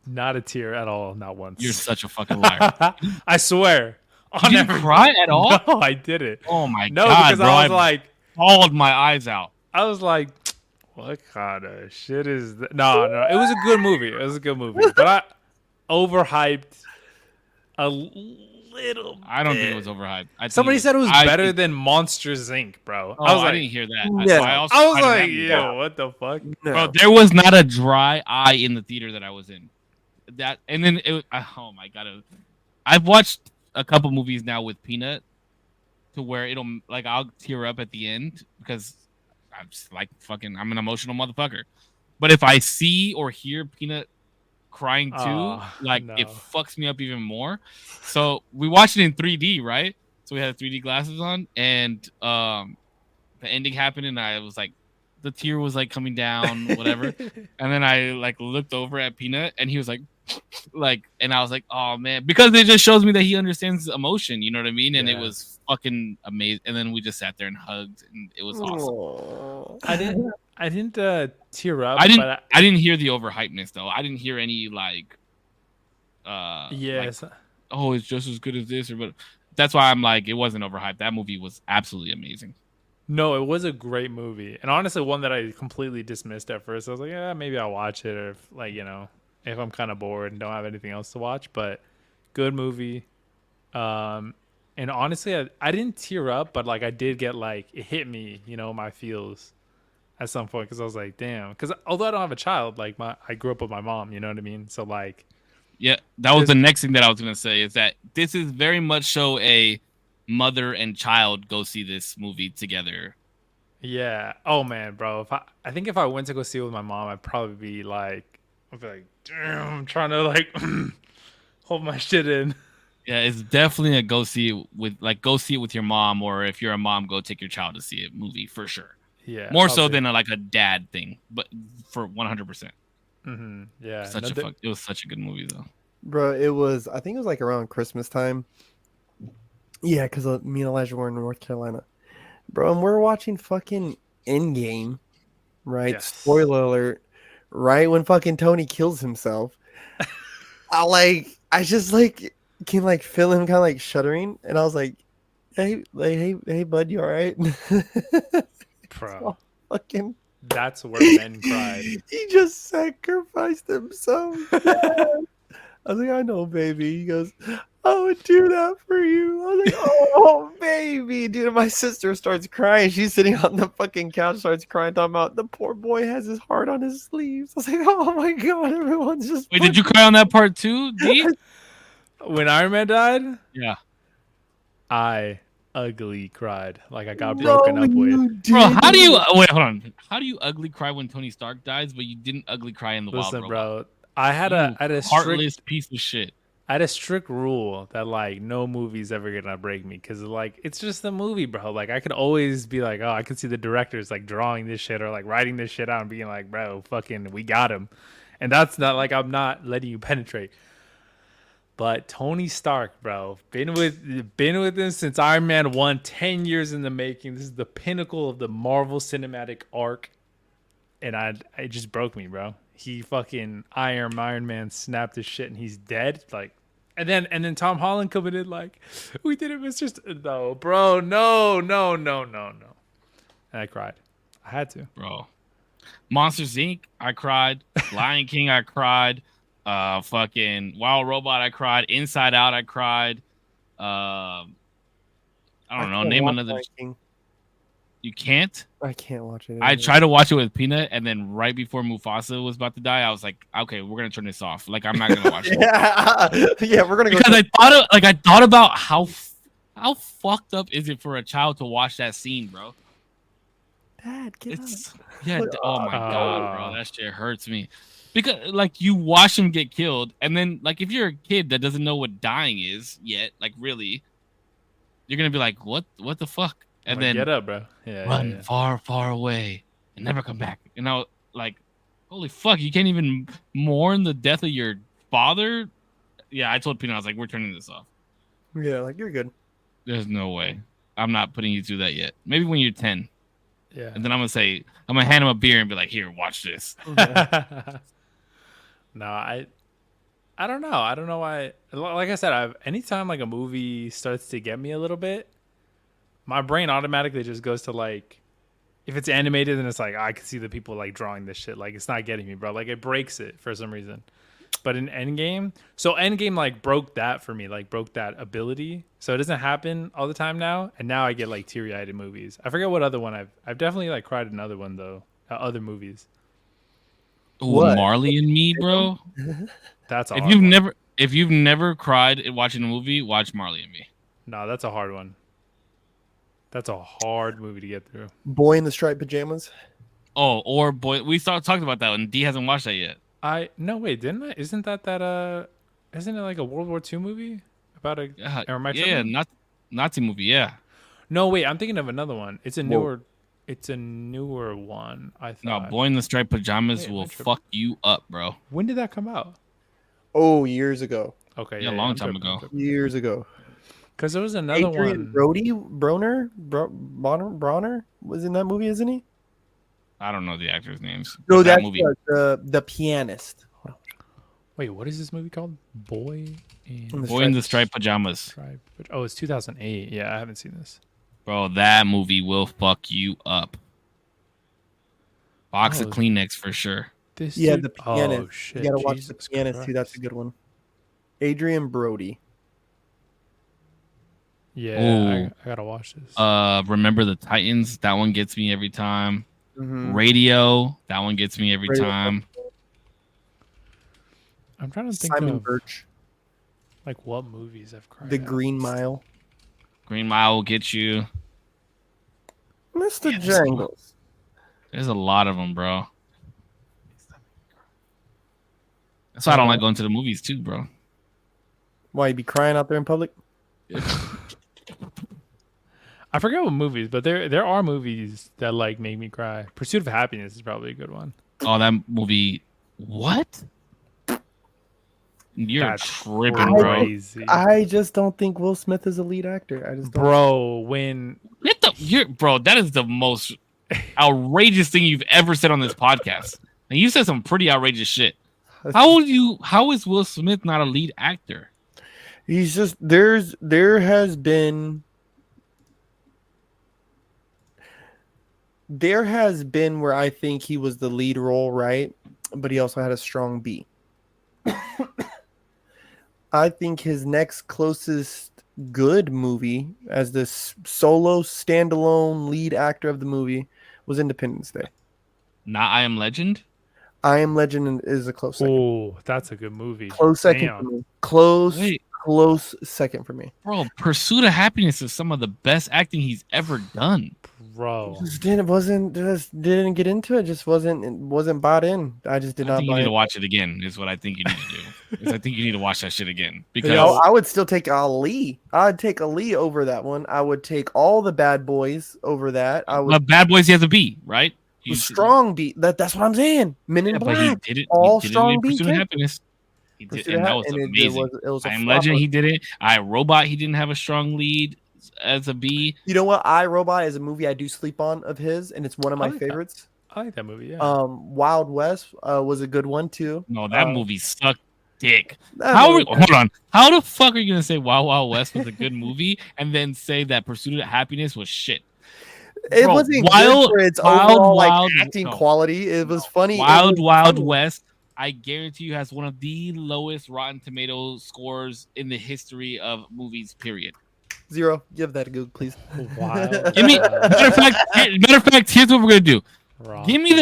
Not a tear at all, not once. You're such a fucking liar. I swear. Did you cry at all? No, I didn't. Oh my No, god, because bro! I was like, bawled my eyes out. I was like, what kind of shit is that? No, it was a good movie. It was a good movie, but I overhyped a little. I don't think bit. it was overhyped. Somebody said it was better than Monsters Inc., bro. Oh, I was like, I didn't hear that. Yeah. I was like, yo, what the fuck? No. Bro, there was not a dry eye in the theater that I was in. That and then it. Oh my god! I've watched a couple movies now with Peanut, to where it'll like I'll tear up at the end because I'm just like fucking. I'm an emotional motherfucker. But if I see or hear Peanut crying too, Oh, it fucks me up even more. So we watched it in 3D, right? So we had 3D glasses on, and the ending happened, and I was like, the tear was like coming down, whatever. And then I like looked over at Peanut, and he was like, and I was like, oh man, because it just shows me that he understands emotion. You know what I mean? And it was fucking amazing. And then we just sat there and hugged, and it was awesome. I didn't tear up. I didn't hear the overhypeness though. I didn't hear any yes. Oh, it's just as good as this, but that's why I'm like, it wasn't overhyped. That movie was absolutely amazing. No, it was a great movie, and honestly, one that I completely dismissed at first. I was like, yeah, maybe I'll watch it, or if I'm kind of bored and don't have anything else to watch. But good movie. And honestly, I didn't tear up, but I did get it hit me, my feels at some point, because I was like, damn. Because although I don't have a child, I grew up with my mom. You know what I mean? So yeah, that was the next thing that I was gonna say, is that this is very much so a mother and child go see this movie together. Yeah. Oh man, bro. I think if I went to go see it with my mom, I'd probably be like, damn, I'm trying to hold my shit in. Yeah, it's definitely a go see it with your mom, or if you're a mom, go take your child to see it movie for sure. Yeah. More so than a dad thing, but for 100%. Mm-hmm. Yeah. It was such a good movie though. Bro, I think it was around Christmas time. Yeah, because me and Elijah were in North Carolina. Bro, and we're watching fucking Endgame, right? Yes. Spoiler alert. Right when fucking Tony kills himself. I just can feel him kind of shuddering, and I was like, hey bud, you all right? Bro. Fucking that's where men cried. He just sacrificed himself. I was like, I know, baby. He goes, I would do that for you. I was like, oh, baby. Dude, my sister starts crying. She's sitting on the fucking couch, starts crying, talking about the poor boy has his heart on his sleeves. I was like, oh my God, everyone's just. Wait, did you cry on that part too, D? When Iron Man died? Yeah. I ugly cried. I got broken up with. Bro, how do you. Wait, hold on. How do you ugly cry when Tony Stark dies, but you didn't ugly cry in the Wild Robot? Bro. I had a heartless piece of shit. I had a strict rule that no movie's ever gonna break me, because it's just a movie, bro. I could always be like, oh, I could see the directors drawing this shit or writing this shit out and being like, bro, fucking, we got him, and that's not I'm not letting you penetrate. But Tony Stark, bro, been with him since Iron Man 1, 10 years in the making. This is the pinnacle of the Marvel Cinematic arc, and it just broke me, bro. He fucking Iron Man snapped his shit and he's dead. And then Tom Holland coming in we did it, Mr. No, bro, no. And I cried. I had to. Bro. Monsters Inc. I cried. Lion King I cried. Fucking Wild Robot I cried. Inside Out I cried. I don't know. Name another. You can't? I can't watch it. I tried to watch it with Peanut, and then right before Mufasa was about to die, I was like, okay, we're gonna turn this off. I'm not gonna watch it. Yeah, we're gonna go. Because I thought about how fucked up is it for a child to watch that scene, bro? Dad, get up. Yeah. Oh my God, bro, that shit hurts me. Because you watch him get killed, and then if you're a kid that doesn't know what dying is yet, really, you're gonna be like, what the fuck? And then get up, bro. Yeah, run far, far away and never come back. And I was like, holy fuck, you can't even mourn the death of your father? Yeah, I told Peanut, I was like, we're turning this off. Yeah, you're good. There's no way. I'm not putting you through that yet. Maybe when you're 10. Yeah. And then I'm gonna hand him a beer and be like, "Here, watch this." No, I don't know. I don't know why. Like I said, anytime like a movie starts to get me a little bit, my brain automatically just goes to like, if it's animated and it's like I can see the people like drawing this shit. Like it's not getting me, bro. Like it breaks it for some reason. But in Endgame, so Endgame like broke that for me, like broke that ability. So it doesn't happen all the time now. And now I get like teary eyed in movies. I forget what other one I've definitely like cried in another one though. Other movies. Ooh, What? Marley and Me, bro. That's a If hard you've one. never cried watching a movie, watch Marley and Me. No, that's a hard one. That's a hard movie to get through. Boy in the striped pajamas. Oh, or boy, we talked about that one. D hasn't watched that yet. No wait, didn't I? Isn't isn't it like a World War II movie about a? Or am I tripping? not Nazi movie. Yeah, No, wait, I'm thinking of another one. It's a Whoa. newer. It's a newer one. I no, thought. Boy in the Striped Pajamas Wait, will am I tripping? fuck you up, bro. When did that come out? Oh, years ago. Okay, Yeah, a long time ago. Years ago. Because there was another Adrian one. Brody Bronner was in that movie, isn't he? I don't know the actors' names. No, but that that's movie. the pianist. Wait, what is this movie called? Boy in The Boy in the Striped Pajamas, Tribe. Oh, it's 2008. Yeah, I haven't seen this. bro. That movie will fuck you up. Box Oh, of Kleenex for sure. This Yeah, dude- the pianist. Oh shit! You gotta watch the Jesus pianist too. That's a Christ. good one. Adrian Brody. Yeah, Ooh. I gotta watch this. Remember the Titans? That one gets me every time. Mhm. Radio. That one gets me every Radio. time. I'm trying to think Simon of Birch. like what movies I've cried. The at. Green Mile. Green Mile will get you. Mr. Yeah, Jangles. There's a lot of them, bro. That's why I don't like going to the movies too, bro. Why you be crying out there in public? I forget what movies, but there are movies that like make me cry. Pursuit of Happiness is probably a good one. Oh, that movie. What? You're That's tripping, bro. Crazy. I just don't think Will Smith is a lead actor. I just don't. Bro, when Bro, that is the most outrageous thing you've ever said on this podcast. And you said some pretty outrageous shit. How is Will Smith not a lead actor? He's just there has been where I think he was the lead role, right? But he also had a strong B. I think his next closest good movie as this solo standalone lead actor of the movie was Independence Day. Not I Am Legend? I Am Legend is a close second. oh, that's a good movie. Close second Damn. for me. Close Wait. close second for me. Bro, Pursuit of Happiness is some of the best acting he's ever done. Bro. Just didn't get into it. Just wasn't bought in. I just did I not think you buy need it. to watch it again, is what I think you need to do. I think you need to watch that shit again. Because You know, I would still take Ali. I'd take Ali over that one. I would take all the Bad Boys over that. I would but Bad Boys he has a B, right? strong beat. That's what I'm saying. Men in Yeah, but Black. he did it. All he did strong it in B Pursuit of too. Happiness. He did, Pursuit and of that was Hap- and amazing. It was a I Am flopper. Legend, he did it. I Robot, he didn't have a strong lead as a B. You know what? I, Robot is a movie I do sleep on of his, and it's one of I my like that. favorites. I like that movie, yeah. Wild West was a good one too. No, that movie sucked dick. That movie- Hold on. How the fuck are you gonna say Wild Wild West was a good movie and then say that Pursuit of Happiness was shit? It Bro, wasn't Wild- good for its Wild, overall Wild- acting no. quality. It was funny. It Wild was Wild funny. West, I guarantee you, has one of the lowest Rotten Tomatoes scores in the history of movies. Period. 0. Give that a Google, please. Wild Give me matter of fact. Here's what we're gonna do. Rock. Give me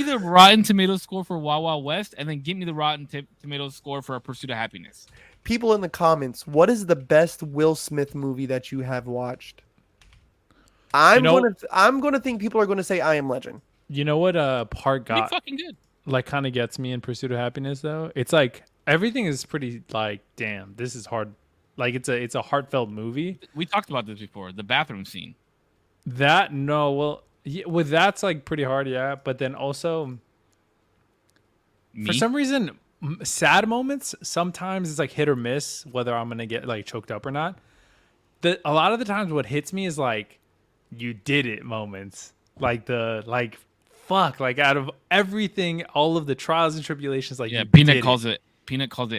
the Rotten Tomatoes score for Wild Wild West, and then give me the Rotten Tomatoes score for Pursuit of Happiness. People in the comments, what is the best Will Smith movie that you have watched? I'm gonna think people are gonna say I Am Legend. You know what part Pretty got fucking good. like kind of gets me in Pursuit of Happiness though? It's like everything is pretty like, damn, this is hard. Like it's a heartfelt movie. We talked about this before. The bathroom scene. That no, well, yeah, well that's like pretty hard, yeah. But then also for some reason, sad moments sometimes it's like hit or miss whether I'm gonna get like choked up or not. A lot of the times what hits me is like you did it moments. Fuck, like out of everything, all of the trials and tribulations, like Yeah, you Peanut did calls it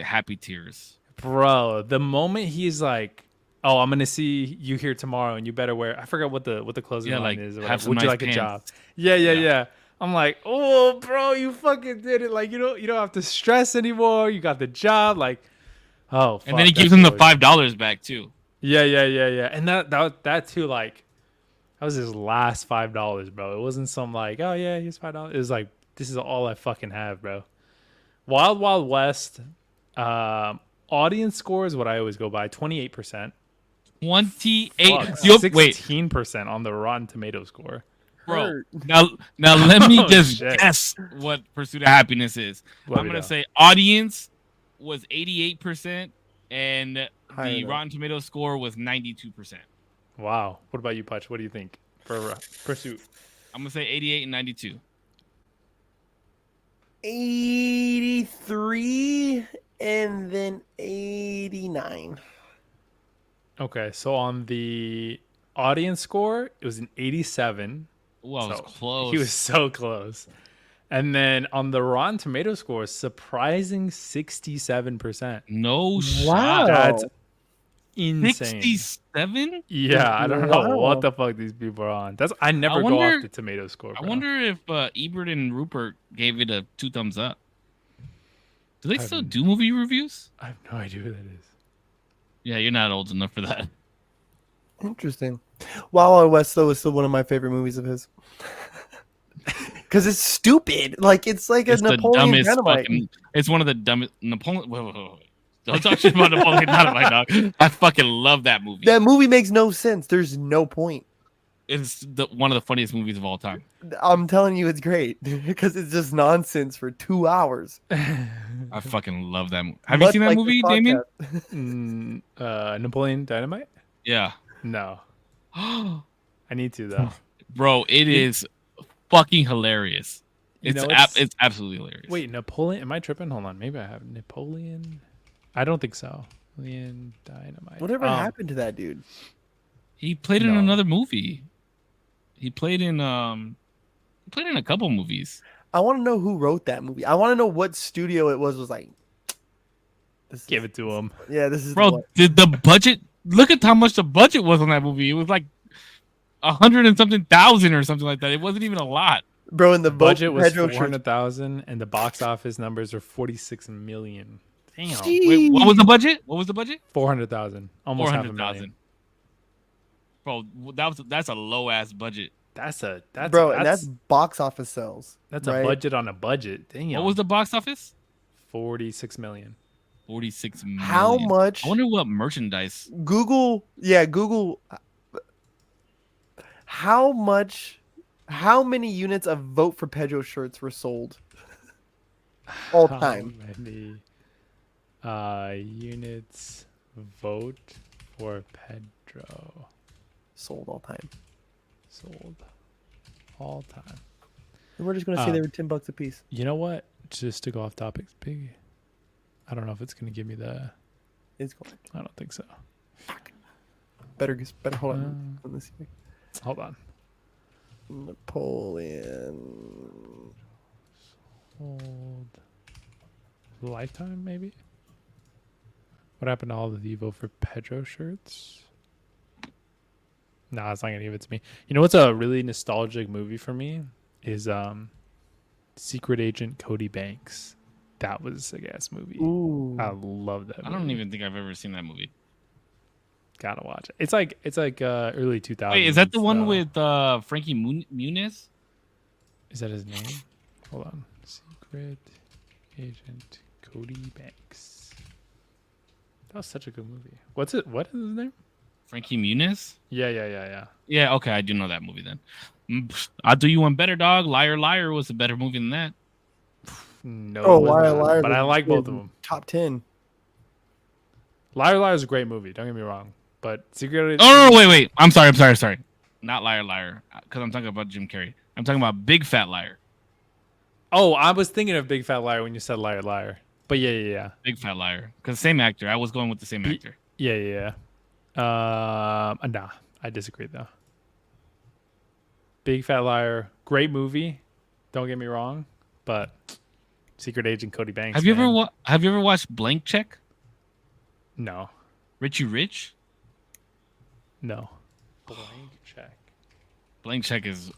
happy tears. bro. The moment he's like, "Oh, I'm gonna see you here tomorrow, and you better wear." I forgot what the closing Yeah, line like is. Or have whatever. some Would you nice like a job? pants. Yeah, yeah, Yeah. yeah. I'm like, oh, bro, you fucking did it. Like you don't have to stress anymore. You got the job. Like, oh, fuck, And then he gives that's him the gorgeous. $5 back too. Yeah, yeah, yeah, yeah. And that too, like, that was his last $5, bro. It wasn't some like, oh yeah, here's $5. It was like, this is all I fucking have, bro. Wild Wild West, audience score is what I always go by. 28%. 28. Fuck, Wait, 16% on the Rotten Tomato score. bro. Hurt. Now let me Oh, just shit. guess what Pursuit of Happiness is. Let I'm me gonna know. say audience was 88% and Higher the than Rotten Tomato score was 92%. Wow. What about you, Putch? What do you think for Pursuit? I'm gonna say 88 and 92. 83 and then 89. Okay, so on the audience score, it was an 87. Ooh, I was So close. He was so close. And then on the Rotten Tomato score, surprising 67%. No Wow. shot. That's insane. 67? Yeah, I don't know Wow. what the fuck these people are on. I never go wonder- off the tomato score, I bro. wonder if Ebert and Rupert gave it a 2 thumbs up. Do they still do movie reviews? I have no idea who that is. Yeah, you're not old enough for that. Interesting. Wild Wild West, though, is still one of my favorite movies of his. Because it's stupid. Like, it's like It's a the Napoleon dumbest Dynamite. fucking. It's one of the dumbest. Napoleon. Wait. Don't talk shit about Napoleon Dynamite, dog. I fucking love that movie. That movie makes no sense. There's no point. It's one of the funniest movies of all time. I'm telling you, it's great. Because it's just nonsense for 2 hours. I fucking love that movie. Have Much you seen that like this movie, Damien? podcast. Napoleon Dynamite? Yeah. No. I need to, though. Bro, it is fucking hilarious. You It's know, it's absolutely hilarious. Wait, Napoleon? Am I tripping? Hold on. Maybe I have Napoleon. I don't think so. Napoleon Dynamite. Whatever happened to that dude? He played in No. another movie. He played in a couple movies. I want to know who wrote that movie. I want to know what studio it was like. This Give is, it to him. yeah, this is the Bro, one. did the budget look at how much the budget was on that movie? It was like 100 and something thousand or something like that. It wasn't even a lot. Bro, in the Budget was Pedro shirts. 400,000, and the box office numbers are 46 million. Damn, Wait, what was the budget? 400,000, almost half a 400,000. million. Bro, that's a low ass budget. That's Bro, and that's box office sales. that's right? a budget on a budget. Damn, What was the box office? 46 million? 46 million. How much? I wonder what merchandise. Google. How much? How many units of Vote for Pedro shirts were sold all time? How many units vote for Pedro Sold all time. sold all time? And we're just gonna say they were $10 a piece. You know what? Just to go off topic, big. I don't know if it's gonna give me the. It's going. I don't think so. Better hold on. Let me see. Hold on. Napoleon. Sold. Lifetime, maybe. What happened to all of the Vote for Pedro shirts? Nah, it's not gonna give it to me. You know what's a really nostalgic movie for me is Secret Agent Cody Banks. That was a gas movie. Ooh. I love that. I movie. don't even think I've ever seen that movie. Gotta watch it. It's like early 2000s. Wait, is that the one though. with Frankie Muniz? Is that his name? Hold on. Secret Agent Cody Banks. That was such a good movie. What is his name? Frankie Muniz? Yeah. Yeah, okay, I do know that movie then. I'll do you one better, dog. Liar, Liar was a better movie than that. No. Oh, it was Liar, not, Liar. But I like both of them. Top 10. Liar, Liar is a great movie. Don't get me wrong. But Secret Agent. Oh, no, wait. I'm sorry. Not Liar, Liar. Because I'm talking about Jim Carrey. I'm talking about Big Fat Liar. Oh, I was thinking of Big Fat Liar when you said Liar, Liar. But yeah. Big Fat Liar. Because same actor. I was going with the same actor. Yeah. Nah, I disagree though. Big Fat Liar, great movie. Don't get me wrong, but Secret Agent Cody Banks. Have you ever watched Blank Check? No, Richie Rich? no. Blank check. Blank Check is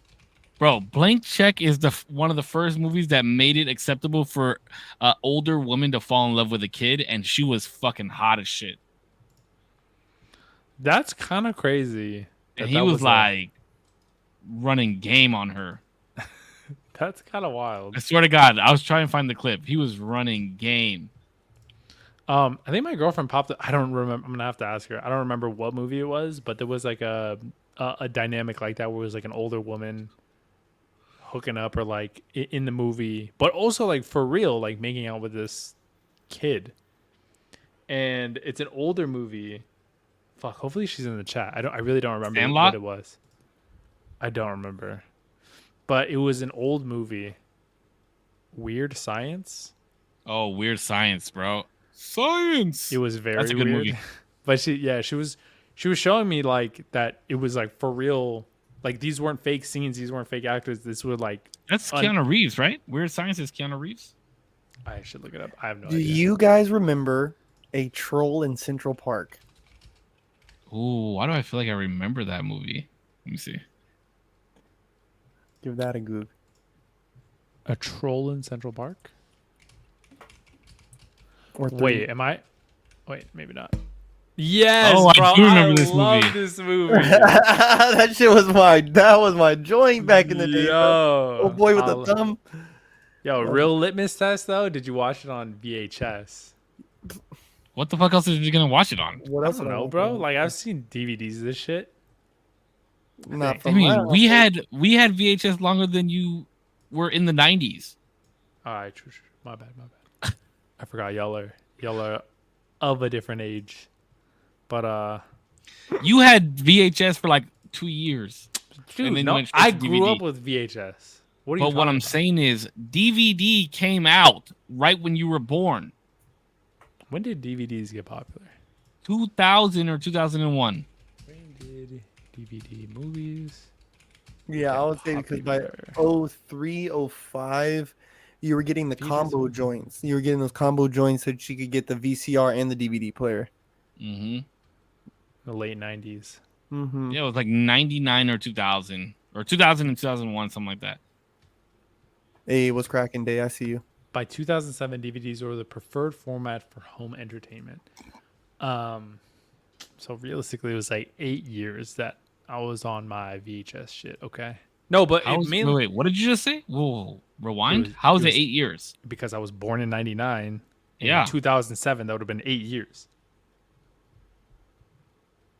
one of the first movies that made it acceptable for an older woman to fall in love with a kid, and she was fucking hot as shit. That's kind of crazy. And he was like running game on her. That's kind of wild. I swear to God, I was trying to find the clip. He was running game. I think my girlfriend popped up. I don't remember. I'm gonna have to ask her. I don't remember what movie it was, but there was like a dynamic like that where it was like an older woman hooking up or like in the movie, but also like for real, like making out with this kid. And it's an older movie. Fuck. Hopefully she's in the chat. I really don't remember Sandlot? what it was. I don't remember, but it was an old movie. Weird Science. Oh, Weird Science, bro. Science. It was very That's a good weird. movie. But she was showing me like that it was like for real. Like these weren't fake scenes, these weren't fake actors. This was like That's Keanu Reeves, right? Weird Science is Keanu Reeves. I should look it up. I have no Do idea. you guys remember a troll in Central Park? Ooh, why do I feel like I remember that movie? Let me see. Give that a Goog. A troll in Central Park? Or three. Wait, am I? Wait, maybe not. Yes, Oh, I bro. do remember this love movie. this movie. That shit was my joint back in the day. Bro. Oh boy with the thumb. Yo, real litmus test though. Did you watch it on VHS? What the fuck else are you gonna watch it on? What I else don't would know, want bro. to- Like I've seen DVDs of this shit. Not I from mean, my- we had VHS longer than you were in the 90s. All right, true. My bad. I forgot y'all are of a different age. But You had VHS for like 2 years. dude, And then you no, went straight I to grew DVD. up with VHS. What are you But what talking I'm about? saying is DVD came out right when you were born. When did DVDs get popular? 2000 or 2001. When did DVD movies? Yeah, I would say because by popular? 03, 05, you were getting the VHS. combo joints. You were getting those combo joints so that you could get the VCR and the DVD player. Mm-hmm. The late 90s. Mm-hmm. Yeah, it was like 99 or 2000. Or 2000 and 2001, something like that. Hey, what's cracking day? I see you. By 2007, DVDs were the preferred format for home entertainment. So realistically, it was like 8 years that I was on my VHS shit. Okay. No, but it mainly Wait, what did you just say? Whoa, rewind? How it is it was- 8 years? because I was born in 99. Yeah. In 2007, that would have been 8 years.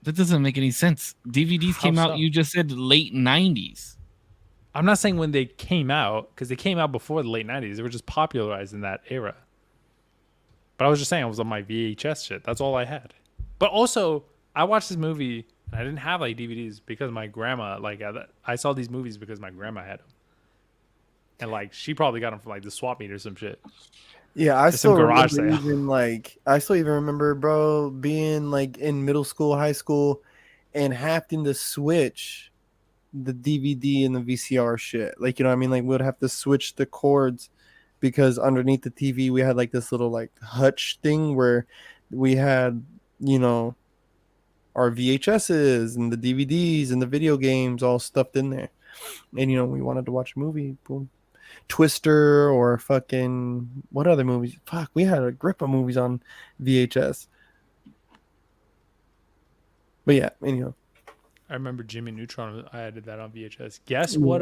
That doesn't make any sense. DVDs came How out, so? you just said late 90s. I'm not saying when they came out, because they came out before the late 90s. They were just popularized in that era. But I was just saying I was on my VHS shit. That's all I had. But also, I watched this movie, and I didn't have like DVDs because my grandma, like, I saw these movies because my grandma had them. And like, she probably got them from like the swap meet or some shit. Yeah, I Just some still garage remember sale. even like I still even remember, bro, being like in middle school, high school, and having to switch the DVD and the VCR shit. Like, you know what I mean? Like, we'd have to switch the cords because underneath the TV we had like this little like hutch thing where we had, you know, our VHSs and the DVDs and the video games all stuffed in there. And you know, we wanted to watch a movie, boom. Twister or fucking what other movies? Fuck, we had a grip of movies on VHS. But yeah, anyhow. I remember Jimmy Neutron. I added that on VHS. Guess what?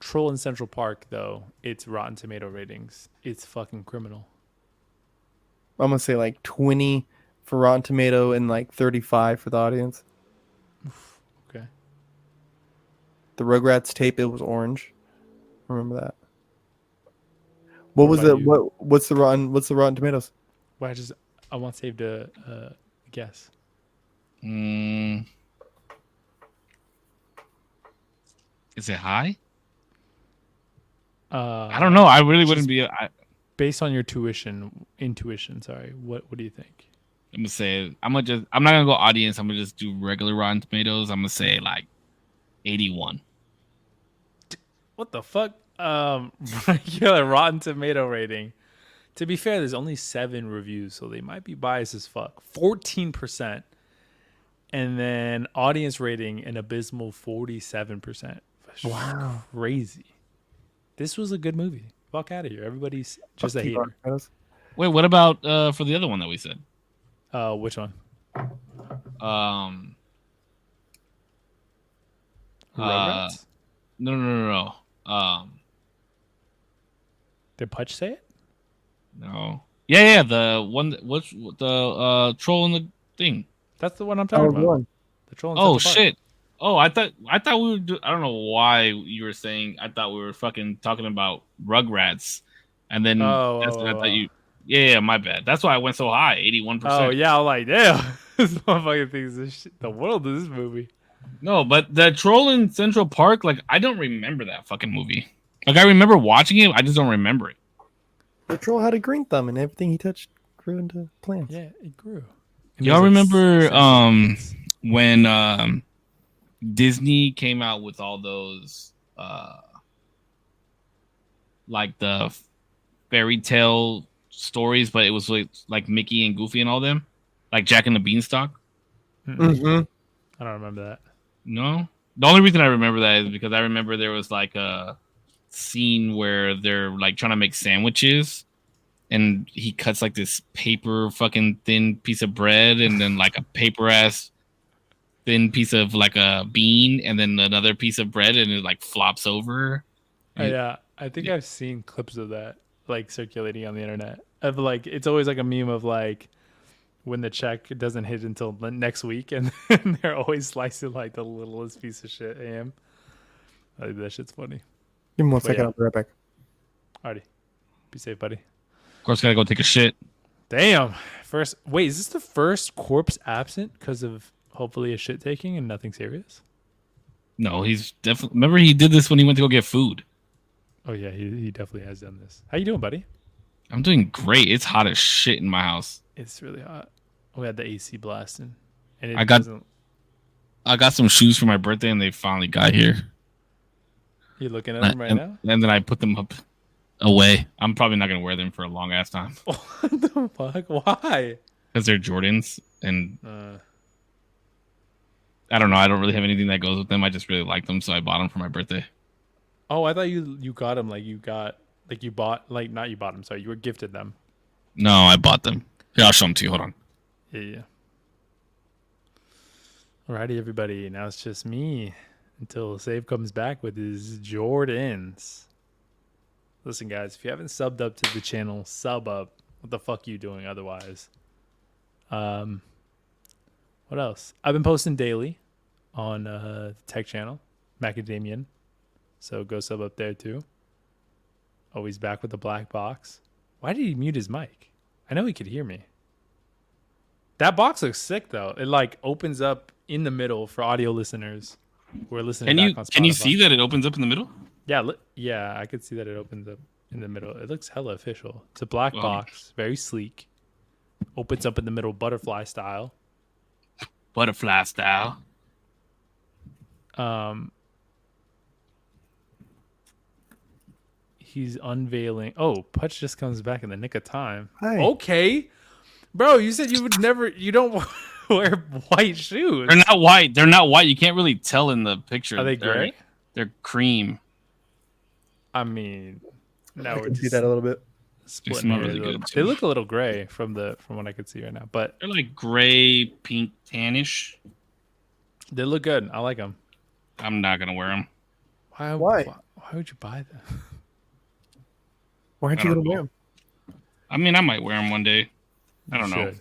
Troll in Central Park, though, its Rotten Tomato ratings. It's fucking criminal. I'm gonna say like 20 for Rotten Tomato and like 35 for the audience. Okay. The Rugrats tape, it was orange. Remember that. What was about it? you? What's the Rotten Tomatoes? Well, I want saved a guess. Mm. Is it high? I don't know. I really wouldn't be. Based on your intuition. Sorry. What do you think? I'm gonna say I'm not gonna go audience. I'm gonna just do regular Rotten Tomatoes. I'm gonna say like 81. What the fuck? Regular Rotten Tomato rating. To be fair, there's only 7 reviews, so they might be biased as fuck. 14%. And then audience rating, an abysmal 47%. Wow. Crazy. This was a good movie. Fuck out of here. Everybody's just a hater. Wait, what about for the other one that we said? Which one? Rugrats? No. Did Putch say it? No. Yeah. The one. What's the troll in the thing? That's the one I'm talking about. The troll. Oh shit. Oh, I thought we were. I don't know why you were saying. I thought we were fucking talking about Rugrats, and then that's what I thought you. Yeah, my bad. That's why I went so high, 81%. Oh yeah, I'm like, damn, this motherfucker thinks this shit, the world is this movie. No, but the troll in Central Park, like I don't remember that fucking movie. Like I remember watching it, I just don't remember it. The troll had a green thumb, and everything he touched grew into plants. Yeah, it grew. Y'all remember when Disney came out with all those like the fairy tale stories, but it was like Mickey and Goofy and all them, like Jack and the Beanstalk? Mm-hmm. I don't remember that. No, the only reason I remember that is because I remember there was like a scene where they're like trying to make sandwiches, and he cuts like this paper fucking thin piece of bread, and then like a paper ass thin piece of like a bean, and then another piece of bread, and it like flops over. Yeah, I think I've seen clips of that like circulating on the internet. Of like, it's always like a meme of like when the check doesn't hit until the next week, and they're always slicing like the littlest piece of shit ham. I think that shit's funny. Give me 1 second. I'll be right back. Alrighty, be safe, buddy. Of course, gotta go take a shit. Damn. Wait, is this the first corpse absent because of hopefully a shit taking and nothing serious? No, he's definitely. Remember, he did this when he went to go get food. Oh yeah, he definitely has done this. How you doing, buddy? I'm doing great. It's hot as shit in my house. It's really hot. We had the AC blasting, and it I got some shoes for my birthday, and they finally got here. You looking at them right now? And then I put them up away. I'm probably not gonna wear them for a long ass time. What the fuck? Why? Because they're Jordans, and I don't know. I don't really have anything that goes with them. I just really like them, so I bought them for my birthday. Oh, I thought you got them you bought not you bought them. Sorry, you were gifted them. No, I bought them. Here, I'll show them to you. Hold on. Yeah. Alrighty, everybody. Now it's just me until Save comes back with his Jordans. Listen, guys, if you haven't subbed up to the channel, sub up. What the fuck you doing otherwise? What else? I've been posting daily on the tech channel, Macadamian. So go sub up there too. Always back with the black box. Why did he mute his mic? I know he could hear me. That box looks sick though. It like opens up in the middle for audio listeners who are listening. Can you see that it opens up in the middle? Yeah, I could see that it opens up in the middle. It looks hella official. It's a black box, very sleek. Opens up in the middle, butterfly style. Butterfly style. He's unveiling. Oh, Putch just comes back in the nick of time. Hi. Okay, bro. You said you would never. You don't wear white shoes. They're not white. They're not white. You can't really tell in the picture. Are they gray? They're cream. I mean, now we're see that a little bit. splitting hairs a little. They look a little gray from what I could see right now, but they're like gray, pink, tannish. They look good. I like them. I'm not gonna wear them. Why? Why would you buy them? Why aren't you gonna wear them? I mean, I might wear them one day. I don't know.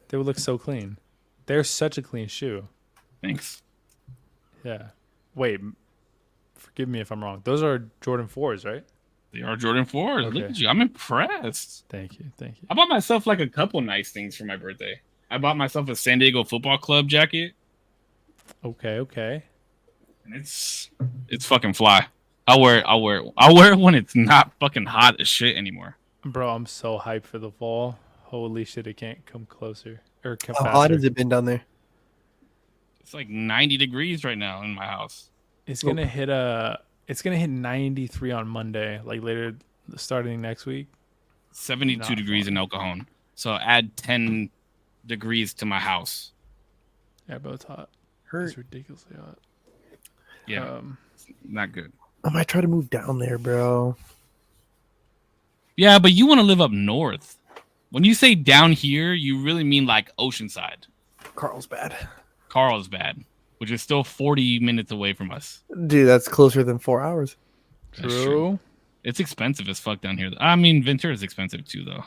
They would look so clean. They're such a clean shoe. Thanks. Yeah. Wait. Forgive me if I'm wrong. Those are Jordan 4s, right? They are Jordan 4s. Okay. Look at you. I'm impressed. Thank you. I bought myself like a couple nice things for my birthday. I bought myself a San Diego Football Club jacket. Okay. And it's fucking fly. I'll wear it when it's not fucking hot as shit anymore. Bro, I'm so hyped for the fall. Holy shit, it can't come closer. Or come How faster. hot has it been down there? It's like 90 degrees right now in my house. It's gonna hit 93 on Monday, like later starting next week. 72 Not degrees in El Cajon. So add 10 degrees to my house. Yeah, bro, it's hot. It's ridiculously hot. Yeah, not good. I might try to move down there, bro. Yeah, but you want to live up north. When you say down here, you really mean like Oceanside. Carlsbad. Carlsbad, which is still 40 minutes away from us. Dude, that's closer than 4 hours. That's true. It's expensive as fuck down here. I mean, Ventura is expensive too, though.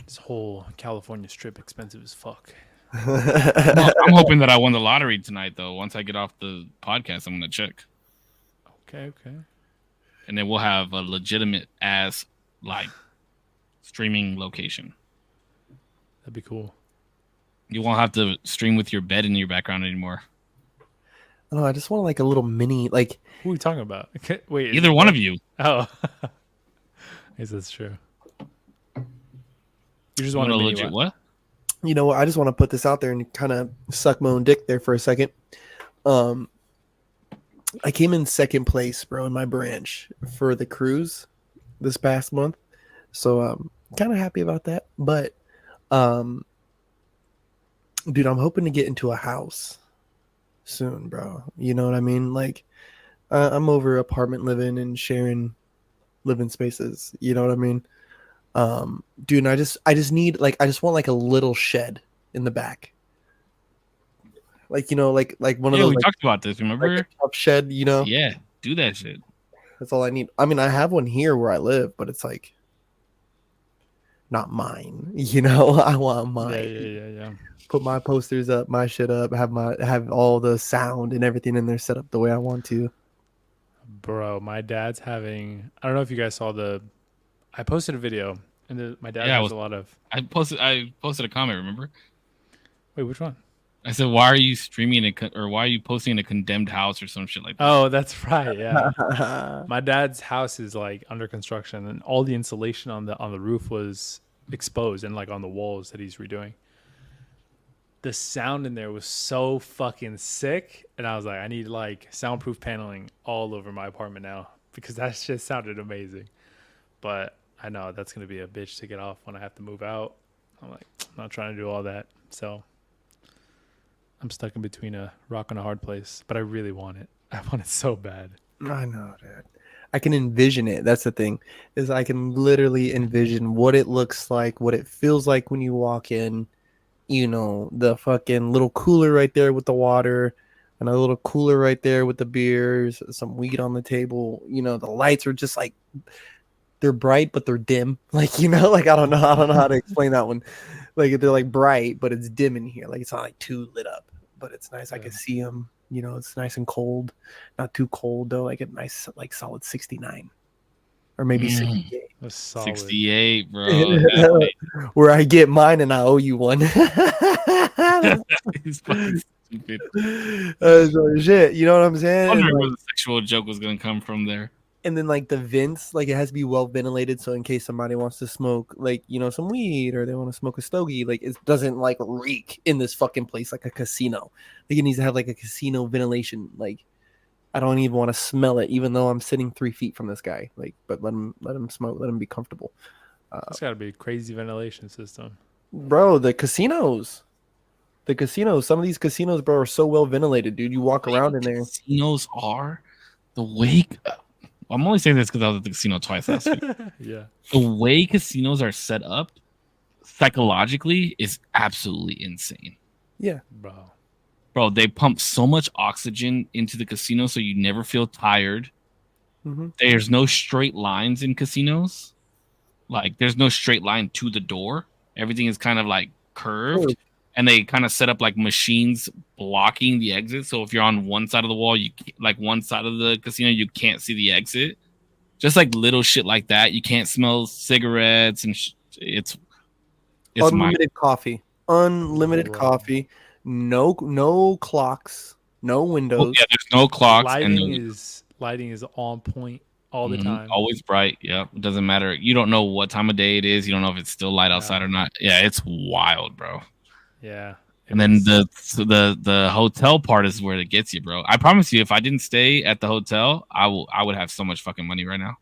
This whole California strip expensive as fuck. I'm hoping that I won the lottery tonight, though. Once I get off the podcast, I'm gonna check. Okay. And then we'll have a legitimate ass like streaming location. That'd be cool. You won't have to stream with your bed in your background anymore. No, I just want like a little mini, like. Who are we talking about? Wait, Either one of you. Oh, I guess that's true. You just want a mini legit what? You know what? I just want to put this out there and kind of suck my own dick there for a second. I came in second place, bro, in my branch for the cruise this past month. So I'm kind of happy about that. But, dude, I'm hoping to get into a house soon, bro. You know what I mean? Like, I'm over apartment living and sharing living spaces. You know what I mean? Dude, and I just need, like, I just want like a little shed in the back. Like, you know, like one of those. We like, talked about this, remember? like a top shed, you know? Yeah, do that shit. That's all I need. I mean, I have one here where I live, but it's like not mine. You know, I want mine. Yeah. Put my posters up, my shit up, have all the sound and everything in there set up the way I want to. Bro, my dad's having. I don't know if you guys saw I posted a video, and my dad has a lot of. I posted a comment. Remember? Wait, which one? I said, "Why are you streaming or why are you posting a condemned house or some shit like that?" Oh, that's right. Yeah, my dad's house is like under construction, and all the insulation on the roof was exposed and like on the walls that he's redoing. The sound in there was so fucking sick, and I was like, I need like soundproof paneling all over my apartment now because that shit sounded amazing. But I know that's gonna be a bitch to get off when I have to move out. I'm like, I'm not trying to do all that, so. I'm stuck in between a rock and a hard place, but I really want it. I want it so bad. I know, dude. I can envision it. That's the thing, is I can literally envision what it looks like, what it feels like when you walk in. You know, the fucking little cooler right there with the water, and a little cooler right there with the beers, some weed on the table. You know, the lights are just like they're bright, but they're dim. Like, you know, like I don't know how to explain that one. Like they're like bright, but it's dim in here. Like it's not like too lit up. But it's nice. I can see them. You know, it's nice and cold. Not too cold though. Like a nice, like solid 69, or maybe 68. That's solid. 68, bro. Where I get mine and I owe you one. He's fucking stupid. So shit. You know what I'm saying? I wonder where the sexual joke was gonna come from there. And then like the vents, like it has to be well ventilated, so in case somebody wants to smoke like, you know, some weed or they want to smoke a stogie, like it doesn't like reek in this fucking place like a casino. Like it needs to have like a casino ventilation. Like I don't even want to smell it, even though I'm sitting 3 feet from this guy. Like, but let him smoke, let him be comfortable. It's got to be a crazy ventilation system, bro. The casinos, some of these casinos, bro, are so well ventilated, dude. You walk around in there. Casinos are the way. I'm only saying this because I was at the casino twice last week. Yeah. The way casinos are set up psychologically is absolutely insane. Yeah. Bro, they pump so much oxygen into the casino so you never feel tired. Mm-hmm. There's no straight lines in casinos. Like, there's no straight line to the door. Everything is kind of like curved. And they kind of set up like machines blocking the exit. So if you're on one side of the wall, one side of the casino, you can't see the exit. Just like little shit like that. You can't smell cigarettes and it's unlimited coffee. Unlimited coffee. No clocks. No windows. Oh, yeah, there's no clocks. Lighting is on point all the time. Always bright. Yeah, it doesn't matter. You don't know what time of day it is. You don't know if it's still light outside or not. Yeah, it's wild, bro. Yeah, And then the hotel part is where it gets you, bro. I promise you, if I didn't stay at the hotel, I would have so much fucking money right now.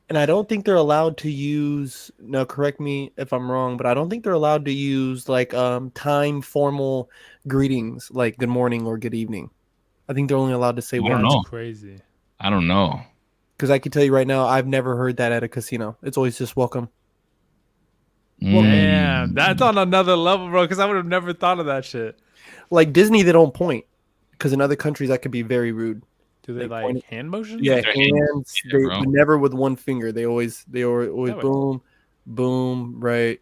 And I don't think they're allowed to use. Now, correct me if I'm wrong, but I don't think they're allowed to use like time formal greetings, like good morning or good evening. I think they're only allowed to say I don't one. know. Crazy. I don't know. Because I can tell you right now, I've never heard that at a casino. It's always just welcome. Damn, that's on another level, bro. Because I would have never thought of that shit. Like Disney, they don't point. Because in other countries, that could be very rude. Do they Like, like hand motion? Yeah, Their hands. yeah, They bro. but never with one finger. They always That way. boom, boom, right?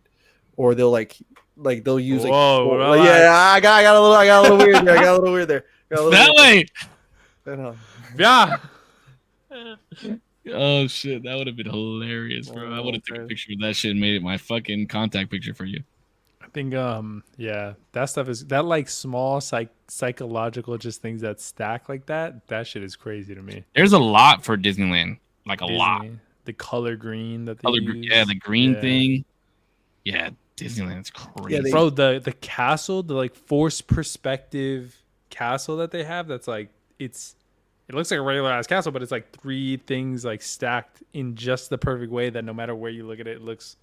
Or they'll like they'll use Whoa, like yeah. I got a little weird there. I got a little weird there. That way. Yeah. Oh shit, that would have been hilarious, bro. I would have taken a picture of that shit and made it my fucking contact picture for you. I think yeah, that stuff is that like small psychological just things that stack like that. That shit is crazy to me. There's a lot for Disneyland, like a lot. Disney, the color green that they use. Yeah, the green Yeah. thing. Yeah, Disneyland's crazy. Yeah, Bro, the castle, the like forced perspective castle that they have, that's like it looks like a regular ass castle, but it's like 3 things like stacked in just the perfect way that no matter where you look at it, it looks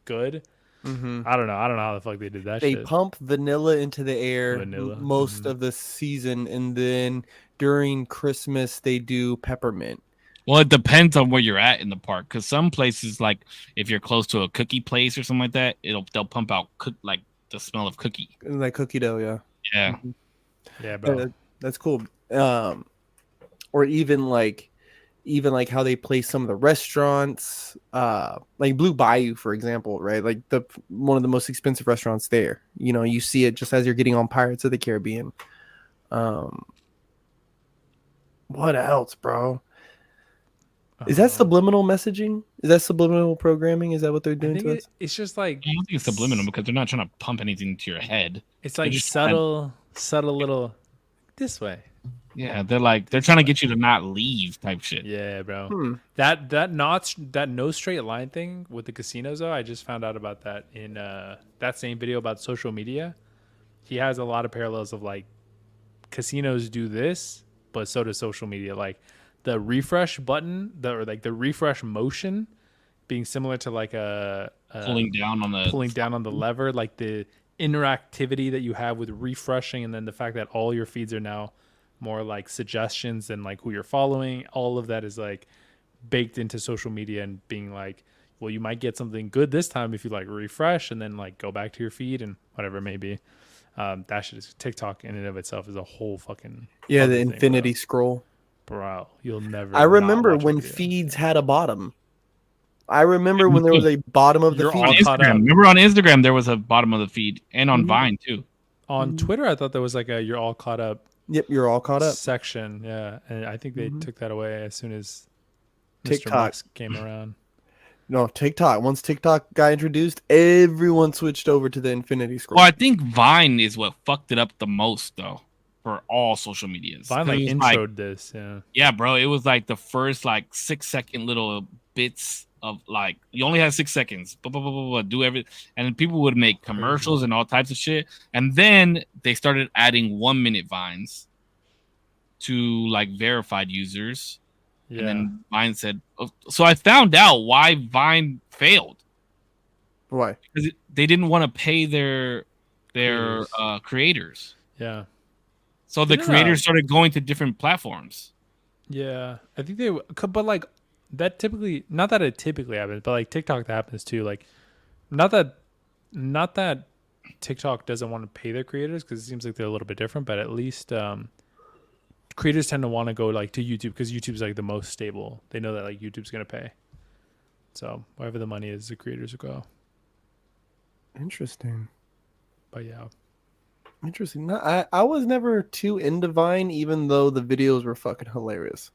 good. Mm-hmm. I don't know how the fuck they did that They shit. pump vanilla into the air Vanilla, most of the season, and then during Christmas they do peppermint. Well, it depends on where you're at in the park, because some places, like if you're close to a cookie place or something like that, they'll pump out like the smell of cookie. Like cookie dough, yeah. Yeah. Yeah, bro. That's cool. Or even like how they place some of the restaurants, like Blue Bayou, for example, right? Like one of the most expensive restaurants there. You know, you see it just as you're getting on Pirates of the Caribbean. What else, bro? Is that subliminal messaging? Is that subliminal programming? Is that what they're doing to us? It's just like I don't think it's subliminal because they're not trying to pump anything to your head. it's like just subtle little this way. Yeah, they're trying to get you to not leave type shit. Yeah, bro. That no straight line thing with the casinos though, I just found out about that in that same video about social media. He has a lot of parallels of like casinos do this, but so does social media. Like the refresh button, or like the refresh motion being similar to like a Pulling down on the lever, like the interactivity that you have with refreshing, and then the fact that all your feeds are now more like suggestions and like who you're following. All of that is like baked into social media and being like, well, you might get something good this time if you like refresh and then like go back to your feed and whatever it may be. That shit is TikTok in and of itself is a whole fucking Yeah, other the thing, infinity scroll. bro. You'll never. I remember not watch a when video. feeds had a bottom. I remember when there was a bottom of the You're feed. all On caught up. Instagram. Remember on Instagram there was a bottom of the feed and on Vine too. On Twitter, I thought there was like a "you're all caught up" Yep, you're all caught up. section. Yeah, and I think they took that away as soon as Mr. TikTok. Musk came around. No, TikTok. Once TikTok got introduced, everyone switched over to the infinity scroll. Well, I think Vine is what fucked it up the most though for all social medias. Vine like It was introed this. Yeah. yeah, bro. It was like the first like 6-second little bits of like you only had 6 seconds. Do everything, and people would make commercials and all types of shit. And then they started adding 1-minute vines to like verified users. Yeah. And then Vine said, oh, so I found out why Vine failed Why? because they didn't want to pay their creators. Yeah. So the Didn't, creators started going to different platforms. Yeah. I think they could, but like that typically, not that it typically happens, but like TikTok that happens too. Like, not that TikTok doesn't want to pay their creators because it seems like they're a little bit different, but at least creators tend to want to go like to YouTube because YouTube's like the most stable. They know that like YouTube's gonna pay. So wherever the money is, the creators will go. Interesting. But yeah. Interesting. No, I was never too into Vine, even though the videos were fucking hilarious.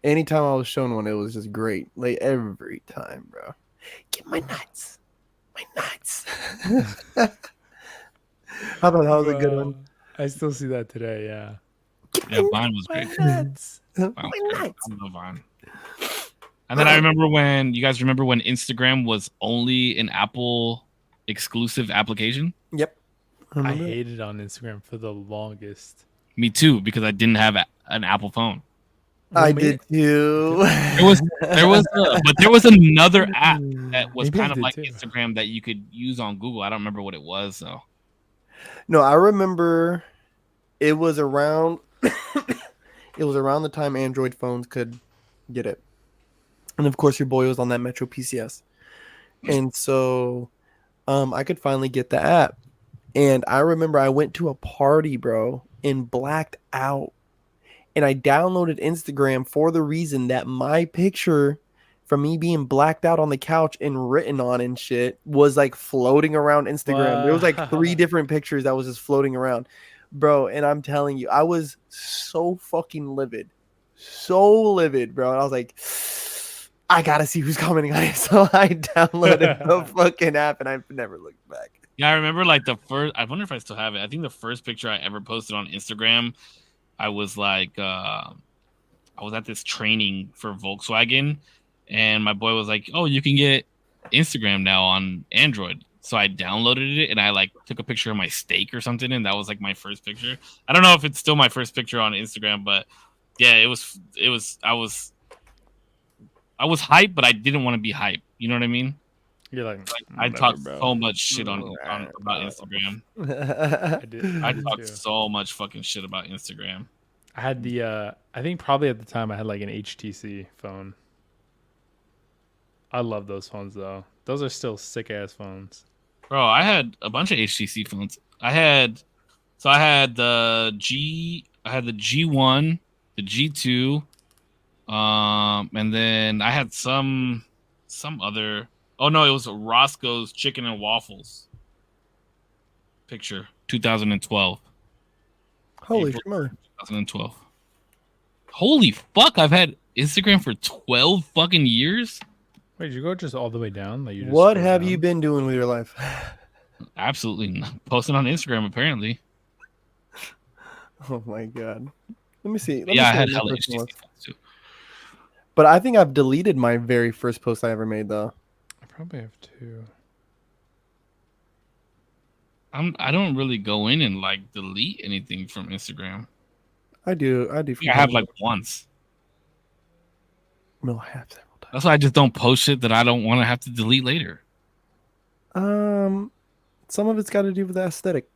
Anytime I was shown one, it was just great. Like every time, bro. Get my nuts. My nuts. How about that was a good one? I still see that today, yeah. Yeah, Vine was great. Nuts. Vine was great. I love Vine. And then I remember when you guys remember when Instagram was only an Apple exclusive application. Yep. I Remember? hated on Instagram for the longest. Me too, because I didn't have an Apple phone. Well, I did too. There was another app that was Maybe I kind of did like too. Instagram that you could use on Google. I don't remember what it was though. No, I remember it was around it was around the time Android phones could get it. And of course your boy was on that Metro PCS. And so I could finally get the app. And I remember I went to a party, bro, and blacked out. And I downloaded Instagram for the reason that my picture from me being blacked out on the couch and written on and shit was like floating around Instagram. There was like 3 different pictures that was just floating around, bro. And I'm telling you, I was so fucking livid, bro. And I was like, I gotta see who's commenting on it. So I downloaded the fucking app and I've never looked back. Yeah, I remember like the first. I wonder if I still have it. I think the first picture I ever posted on Instagram, I was like, I was at this training for Volkswagen, and my boy was like, "Oh, you can get Instagram now on Android." So I downloaded it and I like took a picture of my steak or something, and that was like my first picture. I don't know if it's still my first picture on Instagram, but yeah, it was. I was hyped, but I didn't want to be hyped. You know what I mean? You're like I whatever, talked bro. so much shit on about Instagram. I did. I did talked too. so much fucking shit about Instagram. I had the I think probably at the time I had like an HTC phone. I love those phones though. Those are still sick ass phones. Bro, I had a bunch of HTC phones. I had the G1, the G2, and then I had some other. Oh no, it was Roscoe's Chicken and Waffles picture, 2012. Holy April schmur. 2012. Holy fuck! I've had Instagram for 12 fucking years. Wait, did you go just all the way down? Like you just What scrolled have down? you been doing with your life? Absolutely not. Posting on Instagram apparently. Oh my god. Let me see. Let Yeah, me I see had what my hella first one HTC was. phones too. But I think I've deleted my very first post I ever made though. I probably have two. I don't really go in and like delete anything from Instagram. I do. I have like once. No, I have several times. That's why I just don't post shit that I don't want to have to delete later. Some of it's got to do with the aesthetic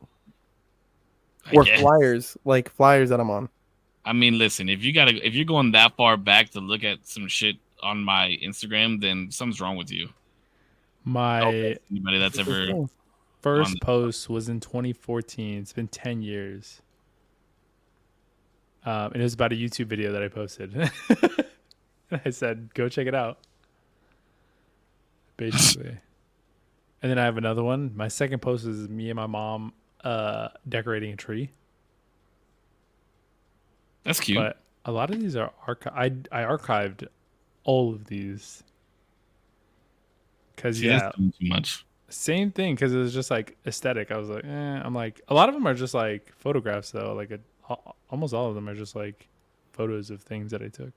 I or guess. flyers that I'm on. I mean, listen, if you're going that far back to look at some shit on my Instagram, then something's wrong with you. My Anybody that's ever first on- post was in 2014. It's been 10 years. And it was about a YouTube video that I posted. I said, go check it out. Basically. And then I have another one. My second post is me and my mom decorating a tree. That's cute. But a lot of these are I archived all of these. Because, See, yeah, that's doing too much. same thing. Because it was just like aesthetic. I was like, I'm like, a lot of them are just like photographs, though. Like, almost all of them are just like photos of things that I took.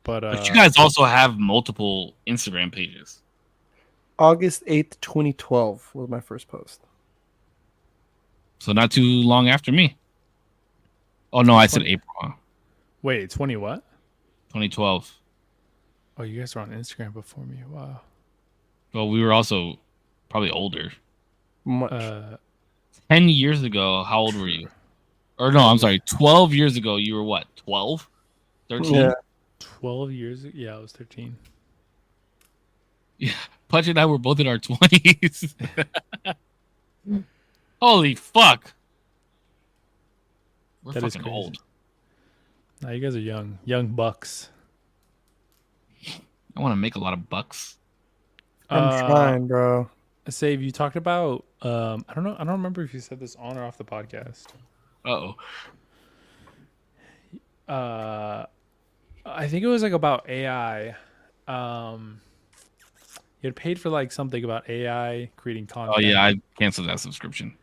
But you guys also have multiple Instagram pages. August 8th, 2012 was my first post. So not too long after me. Oh no, I said April. Huh? Wait, 20 what? 2012. Oh, you guys were on Instagram before me. Wow. Well, we were also probably older. Much. 10 years ago, how old were you? Or no, I'm sorry, 12 years ago, you were what? 12? 13? Yeah. 12 years? Yeah, I was 13. Yeah. Pudge and I were both in our 20s. Holy fuck. We're That is fucking crazy. old. Nah, you guys are young. Young bucks. I want to make a lot of bucks. I'm trying, bro. Save, you talked about I don't know, I don't remember if you said this on or off the podcast. Uh-oh. I think it was like about AI. You had paid for like something about AI creating content. Oh, yeah, I canceled that subscription.